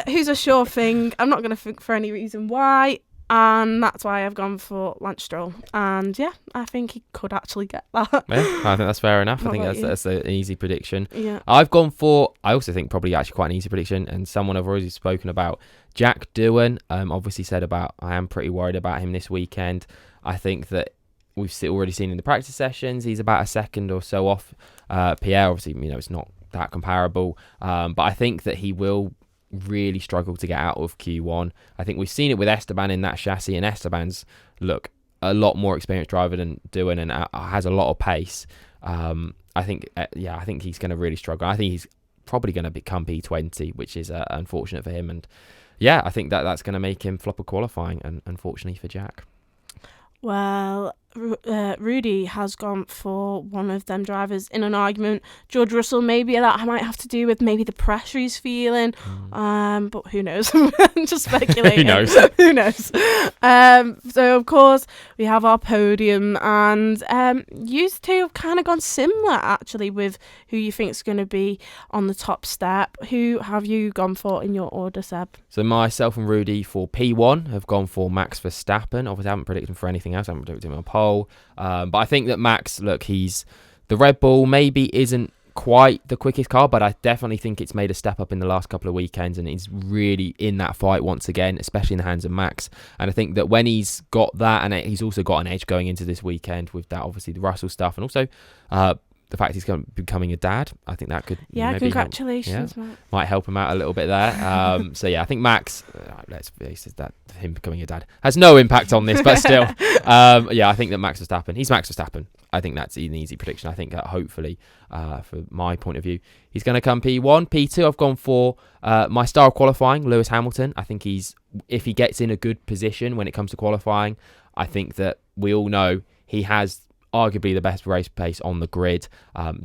Who's a sure thing? I'm not going to think for any reason why. And that's why I've gone for Lance Stroll. And yeah, I think he could actually get that. Yeah, I think that's fair enough. What I think about that's an easy prediction. Yeah. I've gone for, I also think probably actually quite an easy prediction, and someone I've already spoken about, Jack Doohan. Obviously said about, I am pretty worried about him this weekend. I think that we've already seen in the practice sessions, he's about a second or so off Pierre. Obviously, it's not that comparable. But I think that he will really struggle to get out of Q1. I think we've seen it with Esteban in that chassis, and Esteban's a lot more experienced driver than Doohan and has a lot of pace. I think he's going to really struggle. I think he's probably going to become P20, which is unfortunate for him. And yeah, I think that's going to make him flop a qualifying, and unfortunately for Jack. Well, Rudy has gone for one of them drivers in an argument. George Russell, maybe that might have to do with maybe the pressure he's feeling. But who knows? I'm just speculating. Who knows? Who knows? So, of course, we have our podium. And you two have kind of gone similar, actually, with who you think is going to be on the top step. Who have you gone for in your order, Seb? So myself and Rudy for P1 have gone for Max Verstappen. Obviously, I haven't predicted him for anything else. I haven't predicted him on a poll. But I think that Max, he's the Red Bull maybe isn't quite the quickest car, but I definitely think it's made a step up in the last couple of weekends, and he's really in that fight once again, especially in the hands of Max. And I think that when he's got that, and he's also got an edge going into this weekend with that, obviously the Russell stuff, and also the fact he's becoming a dad, I think that could maybe congratulations, Max. Might help him out a little bit there. So yeah, I think Max, let's face it, that him becoming a dad has no impact on this, but still, yeah, I think that Max Verstappen, he's Max Verstappen. I think that's an easy prediction. I think that hopefully, for my point of view, he's going to come P1. P2, I've gone for my style of qualifying, Lewis Hamilton. I think if he gets in a good position when it comes to qualifying, I think that we all know he has arguably the best race pace on the grid,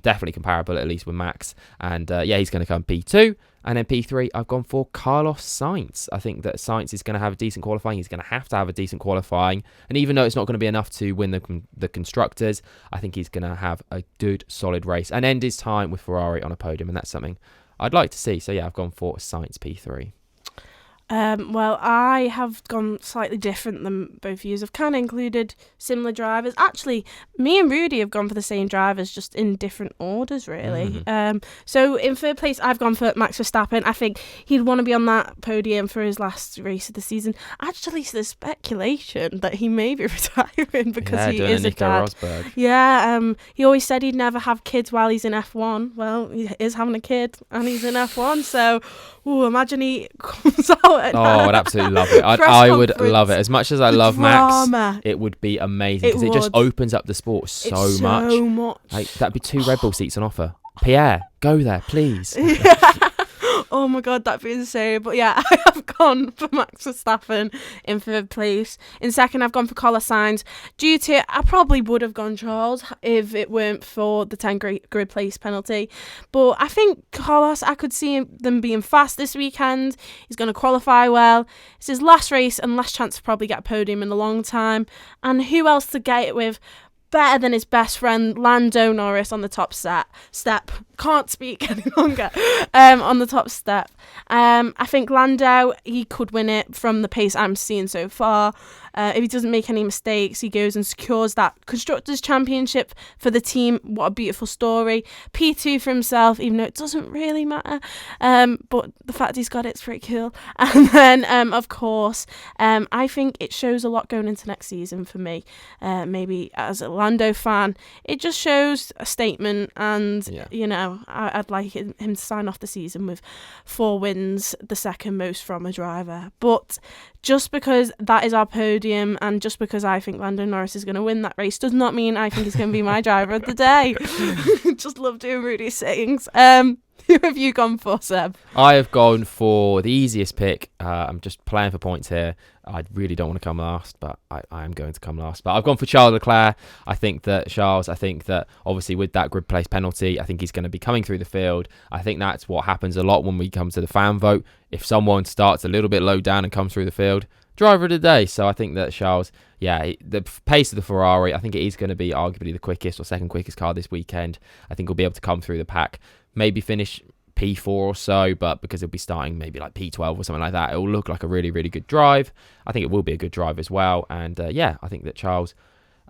definitely comparable at least with Max, and yeah, he's going to come P2. And then P3, I've gone for Carlos Sainz. I think that Sainz is going to have a decent qualifying. He's going to have a decent qualifying, and even though it's not going to be enough to win the constructors, I think he's going to have a good solid race and end his time with Ferrari on a podium, and that's something I'd like to see. So yeah, I've gone for Sainz P3. Well, I have gone slightly different than both of you. I've kind of included similar drivers. Actually, me and Rudy have gone for the same drivers, just in different orders, really. Mm-hmm. So in third place, I've gone for Max Verstappen. I think he'd want to be on that podium for his last race of the season. Actually, there's speculation that he may be retiring because he is a dad. Rosberg. Yeah, he always said he'd never have kids while he's in F1. Well, he is having a kid and he's in F1, so imagine he comes out. Oh, I'd absolutely love it. I would love it. As much as I love Max, it would be amazing because it just opens up the sport so much. Like, that'd be 2 Red Bull seats on offer. Pierre, go there, please. Yeah. Oh my God, that'd be insane. But yeah, I have gone for Max Verstappen in third place. In second, I've gone for Carlos Sainz. Due to, I probably would have gone Charles if it weren't for the 10 grid place penalty. But I think Carlos, I could see them being fast this weekend. He's going to qualify well. It's his last race and last chance to probably get a podium in a long time. And who else to get it with? Better than his best friend Lando Norris on the top step. Can't speak any longer. On the top step. I think Lando, he could win it from the pace I'm seeing so far. If he doesn't make any mistakes, he goes and secures that Constructors' Championship for the team. What a beautiful story. P2 for himself, even though it doesn't really matter. But the fact he's got it's pretty cool. And then, of course, I think it shows a lot going into next season for me. Maybe as a Lando fan, it just shows a statement, and you know, I'd like him to sign off the season with 4 wins, the second most from a driver. But just because that is our podium and just because I think Lando Norris is going to win that race does not mean I think he's going to be my driver of the day. Just love doing Rudy's sayings. Who have you gone for, Seb? I have gone for the easiest pick. I'm just playing for points here. I really don't want to come last, but I am going to come last. But I've gone for Charles Leclerc. I think that obviously with that grid place penalty, I think he's going to be coming through the field. I think that's what happens a lot when we come to the fan vote. If someone starts a little bit low down and comes through the field, driver of the day. So I think that Charles, the pace of the Ferrari, I think it is going to be arguably the quickest or second quickest car this weekend. I think he'll be able to come through the pack, maybe finish P4 or so, but because he'll be starting maybe like P12 or something like that, it will look like a really, really good drive. I think it will be a good drive as well. And I think that Charles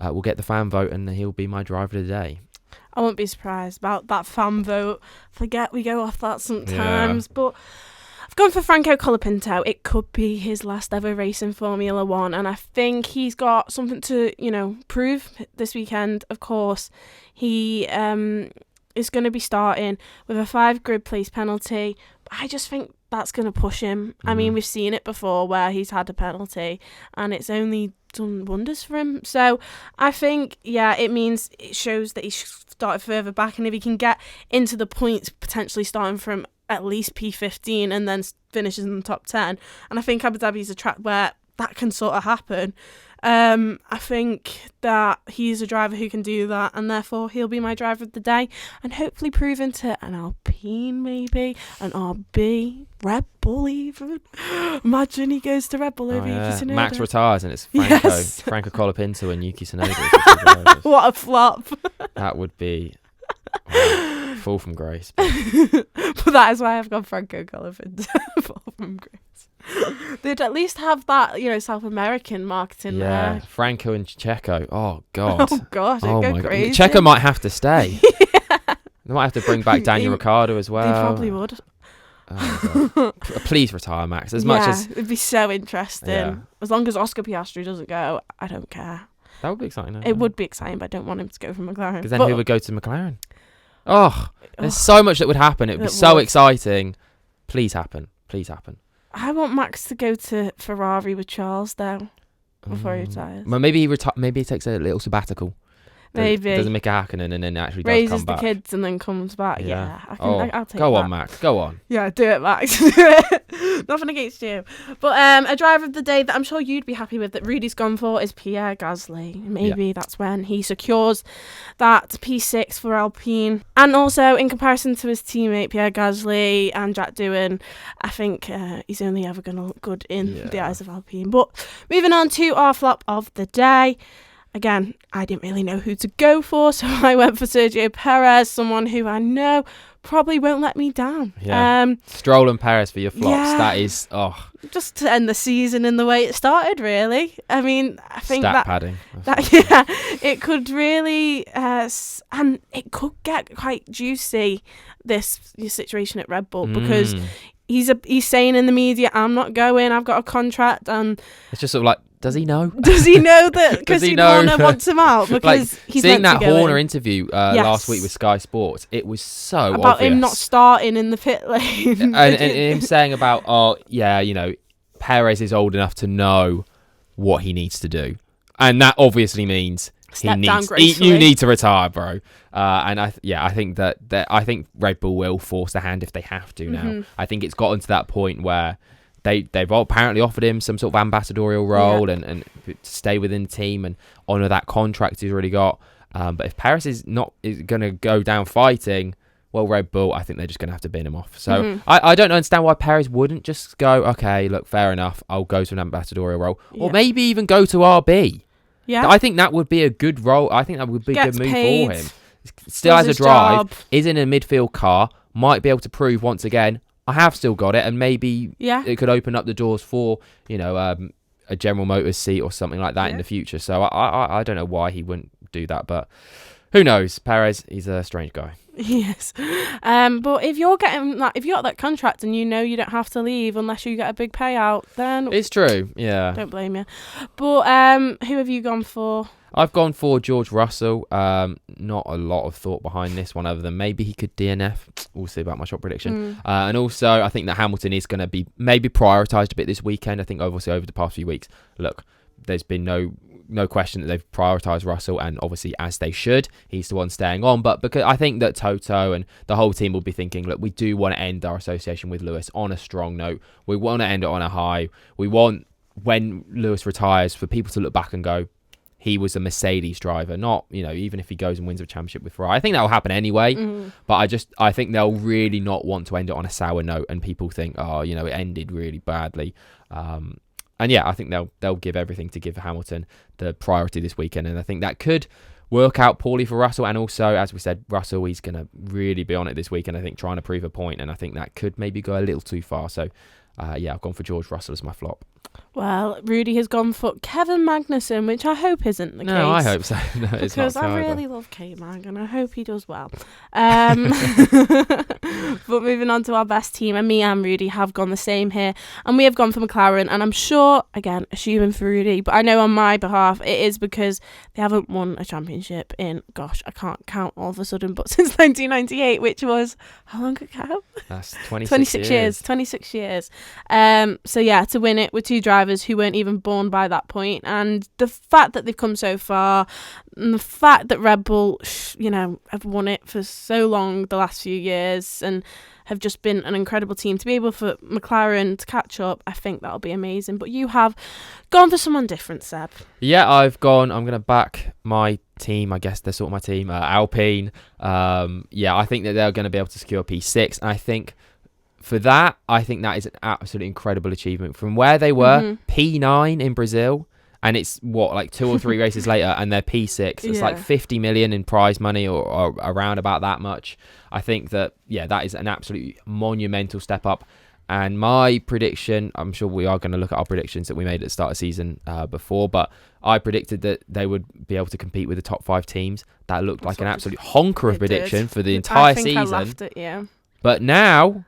will get the fan vote and he'll be my driver of the day. I won't be surprised about that fan vote. Forget we go off that sometimes, but I've gone for Franco Colapinto. It could be his last ever race in Formula One, and I think he's got something to, prove this weekend. Of course, he is going to be starting with a 5 grid place penalty. I just think that's going to push him. I mean, we've seen it before where he's had a penalty and it's only done wonders for him. So I think, it shows that he started further back, and if he can get into the points, potentially starting from at least P15 and then finishes in the top 10. And I think Abu Dhabi is a track where that can sort of happen. I think that he's a driver who can do that, and therefore he'll be my driver of the day, and hopefully prove into an Alpine, maybe an RB, Red Bull even. Imagine he goes to Red Bull over Yuki Tsunoda. Max retires and it's Franco Colapinto and Yuki Tsunoda. What a flop. That would be fall from grace. But that is why I've gone Franco Colapinto. Fall from grace. They'd at least have that, South American marketing there. Franco and Checo. Oh, God. Oh, God. Oh, go my crazy. God. Checo might have to stay. They might have to bring back Daniel Ricciardo as well. They probably would. Oh, please retire, Max. Much as it'd be so interesting. Yeah. As long as Oscar Piastri doesn't go, I don't care. That would be exciting. It would be exciting, but I don't want him to go from McLaren. Because then who would go to McLaren? Oh, there's so much that would happen. It would be so exciting. Please happen. Please happen. I want Max to go to Ferrari with Charles though before he retires. Well, maybe he takes a little sabbatical. Maybe doesn't make a Hakkinen and then actually raises does come back. the kids and then comes back. Yeah, I'll take go that. on, Max. Go on. Yeah, do it, Max. Do it. Nothing against you. But a driver of the day that I'm sure you'd be happy with that Rudy's gone for is Pierre Gasly. Maybe that's when he secures that P6 for Alpine. And also, in comparison to his teammate Pierre Gasly and Jack Doohan, I think he's only ever going to look good in the eyes of Alpine. But moving on to our flop of the day. Again, I didn't really know who to go for, so I went for Sergio Perez, someone who I know probably won't let me down. Yeah. Stroll and Perez for your flops. Yeah. That is, just to end the season in the way it started, really. I mean, I think stat padding. It could really, and it could get quite juicy, this situation at Red Bull, because he's saying in the media, I'm not going, I've got a contract, and it's just sort of like, does he know? Does he know that Christian Horner wants him out? Because like, he's seeing meant that to go Horner in. interview last week with Sky Sports, it was so about obvious. Him not starting in the pit lane. and him saying about, Perez is old enough to know what he needs to do. And that obviously means you need to retire, bro. And I think I think Red Bull will force the hand if they have to now. I think it's gotten to that point where they've apparently offered him some sort of ambassadorial role and stay within the team and honour that contract he's already got. But if Perez is going to go down fighting, well, Red Bull, I think they're just going to have to bin him off. So I don't understand why Perez wouldn't just go, okay, look, fair enough, I'll go to an ambassadorial role. Yeah. Or maybe even go to RB. Yeah. I think that would be a good role. I think that would be a good move for him. Still has a drive, is in a midfield car, might be able to prove once again, I have still got it, and maybe it could open up the doors for, a General Motors seat or something like that in the future. So I don't know why he wouldn't do that, but who knows? Perez, he's a strange guy. Yes. But if you're getting if you got that contract and you know you don't have to leave unless you get a big payout, then it's true. Yeah. Don't blame you. But who have you gone for? I've gone for George Russell. Not a lot of thought behind this one other than maybe he could DNF. We'll see about my shot prediction. And also, I think that Hamilton is going to be maybe prioritised a bit this weekend. I think obviously over the past few weeks, look, there's been no question that they've prioritised Russell, and obviously as they should, he's the one staying on. But because I think that Toto and the whole team will be thinking, look, we do want to end our association with Lewis on a strong note. We want to end it on a high. We want, when Lewis retires, for people to look back and go, he was a Mercedes driver, not, even if he goes and wins a championship with Ferrari. I think that will happen anyway, but I think they'll really not want to end it on a sour note, and people think, it ended really badly. And I think they'll give everything to give Hamilton the priority this weekend, and I think that could work out poorly for Russell. And also, as we said, Russell, he's going to really be on it this weekend, I think, trying to prove a point, and I think that could maybe go a little too far. So, I've gone for George Russell as my flop. Well, Rudy has gone for Kevin Magnussen, which I hope isn't the case. No, I hope so. No, it's because not so I really love K-Mag, and I hope he does well. But moving on to our best team, and me and Rudy have gone the same here, and we have gone for McLaren, and I'm sure, again, assuming for Rudy, but I know on my behalf it is because they haven't won a championship in, gosh, I can't count all of a sudden, but since 1998, which was, how long ago? That's 26 years. 26 years. To win it with two drivers who weren't even born by that point, and the fact that they've come so far, and the fact that Red Bull, have won it for so long the last few years and have just been an incredible team, to be able for McLaren to catch up, I think that'll be amazing. But you have gone for someone different, Seb. Yeah, I'm going to back my team. I guess they're sort of my team, Alpine. I think that they're going to be able to secure P6, and I think for that, I think that is an absolutely incredible achievement. From where they were, P9 in Brazil, and it's, 2 or 3 races later, and they're P6. It's like 50 million in prize money or around about that much. I think that, that is an absolutely monumental step up. And my prediction, I'm sure we are going to look at our predictions that we made at the start of the season before, but I predicted that they would be able to compete with the top 5 teams. That looked like an absolute honker of prediction for the entire season. I laughed at you. But now,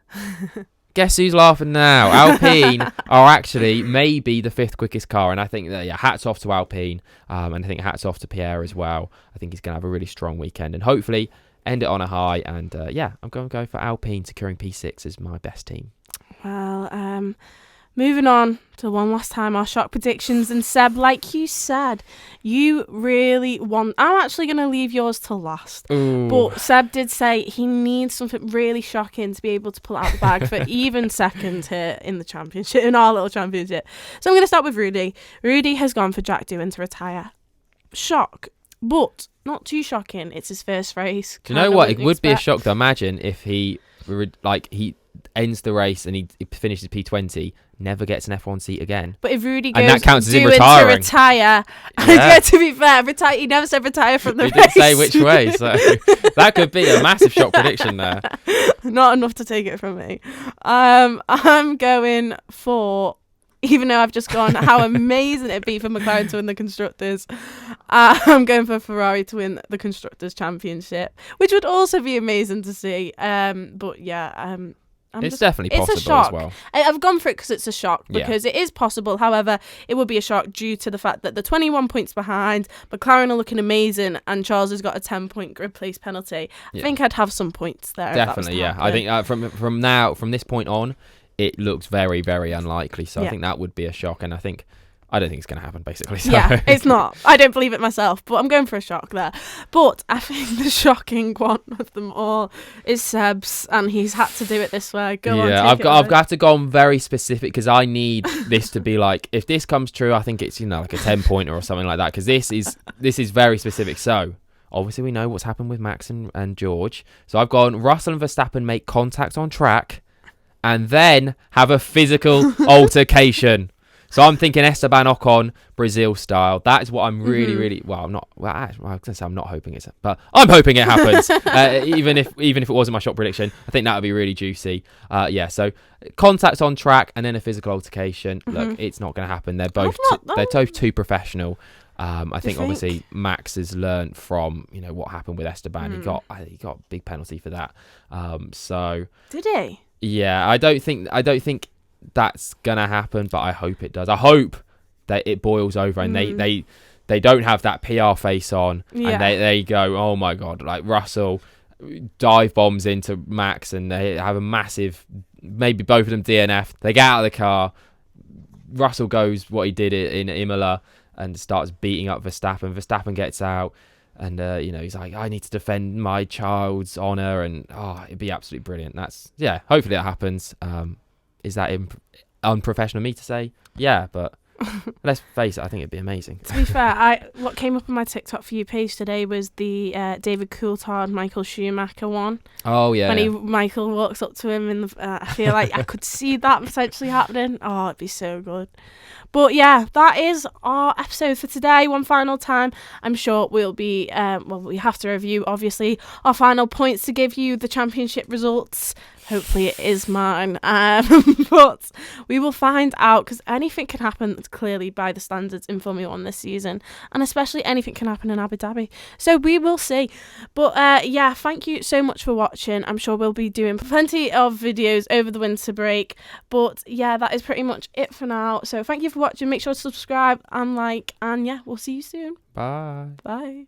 guess who's laughing now? Alpine are actually maybe the 5th quickest car. And I think that, hats off to Alpine. And I think hats off to Pierre as well. I think he's going to have a really strong weekend. And hopefully end it on a high. And I'm going to go for Alpine securing P6 as my best team. Well, moving on to one last time, our shock predictions. And Seb, like you said, you really want... I'm actually going to leave yours to last. Ooh. But Seb did say he needs something really shocking to be able to pull out the bag for even second here in the championship, in our little championship. So I'm going to start with Rudy. Rudy has gone for Jack Doohan to retire. Shock, but not too shocking. It's his first race. Do you know what? It would be a shock to imagine if he ends the race and he finishes P20, never gets an F1 seat again. But if Rudy goes and that counts as him to retiring. retire, yeah, to be fair, he never said retire from the race. He didn't say which way, so that could be a massive shock prediction there. Not enough to take it from me. I'm going for, even though I've just gone how amazing it'd be for McLaren to win the Constructors, I'm going for Ferrari to win the Constructors Championship, which would also be amazing to see. But yeah, it's definitely possible it's a shock. as well. I've gone for it because it's a shock, because it is possible. However, it would be a shock due to the fact that they're 21 points behind, McLaren are looking amazing, and Charles has got a 10-point grid place penalty. I think I'd have some points there. Definitely, yeah. I think from this point on, it looks very, very unlikely. So I think that would be a shock, and I don't think it's going to happen, basically. So. Yeah, it's not. I don't believe it myself, but I'm going for a shock there. But I think the shocking one of them all is Seb's, and he's had to do it this way. Go on. I've got to go on very specific, because I need this to be like, if this comes true, I think it's like a 10-pointer or something like that, because this is very specific. So obviously we know what's happened with Max and George. So I've gone Russell and Verstappen make contact on track, and then have a physical altercation. So I'm thinking Esteban Ocon, Brazil style. That is what I'm really, really... Well, I'm not... Well, actually, I was going to say I'm not hoping it's... But I'm hoping it happens. even if it wasn't my shot prediction, I think that would be really juicy. So contact on track and then a physical altercation. Look, it's not going to happen. They're both too professional. I think obviously Max has learned from what happened with Esteban. He got a big penalty for that. So did he? Yeah, I don't think that's gonna happen, but I hope it does. I hope that it boils over and they don't have that PR face on, and they go, oh my god, like Russell dive bombs into Max and they have a massive, maybe both of them DNF. They get out of the car, Russell goes what he did in Imola and starts beating up Verstappen. Verstappen gets out and he's like, I need to defend my child's honour, and it'd be absolutely brilliant. Hopefully that happens. Is that unprofessional of me to say? Yeah, but let's face it, I think it'd be amazing. To be fair, what came up on my TikTok For You page today was the David Coulthard, Michael Schumacher one. Oh, yeah. When Michael walks up to him, I feel like I could see that potentially happening. Oh, it'd be so good. But yeah, that is our episode for today. One final time, I'm sure we'll be, we have to review, obviously, our final points to give you the championship results. Hopefully it is mine. But we will find out, because anything can happen clearly by the standards in Formula 1 this season. And especially anything can happen in Abu Dhabi. So we will see. But thank you so much for watching. I'm sure we'll be doing plenty of videos over the winter break. But yeah, that is pretty much it for now. So thank you for watching. Make sure to subscribe and like. And yeah, we'll see you soon. Bye. Bye.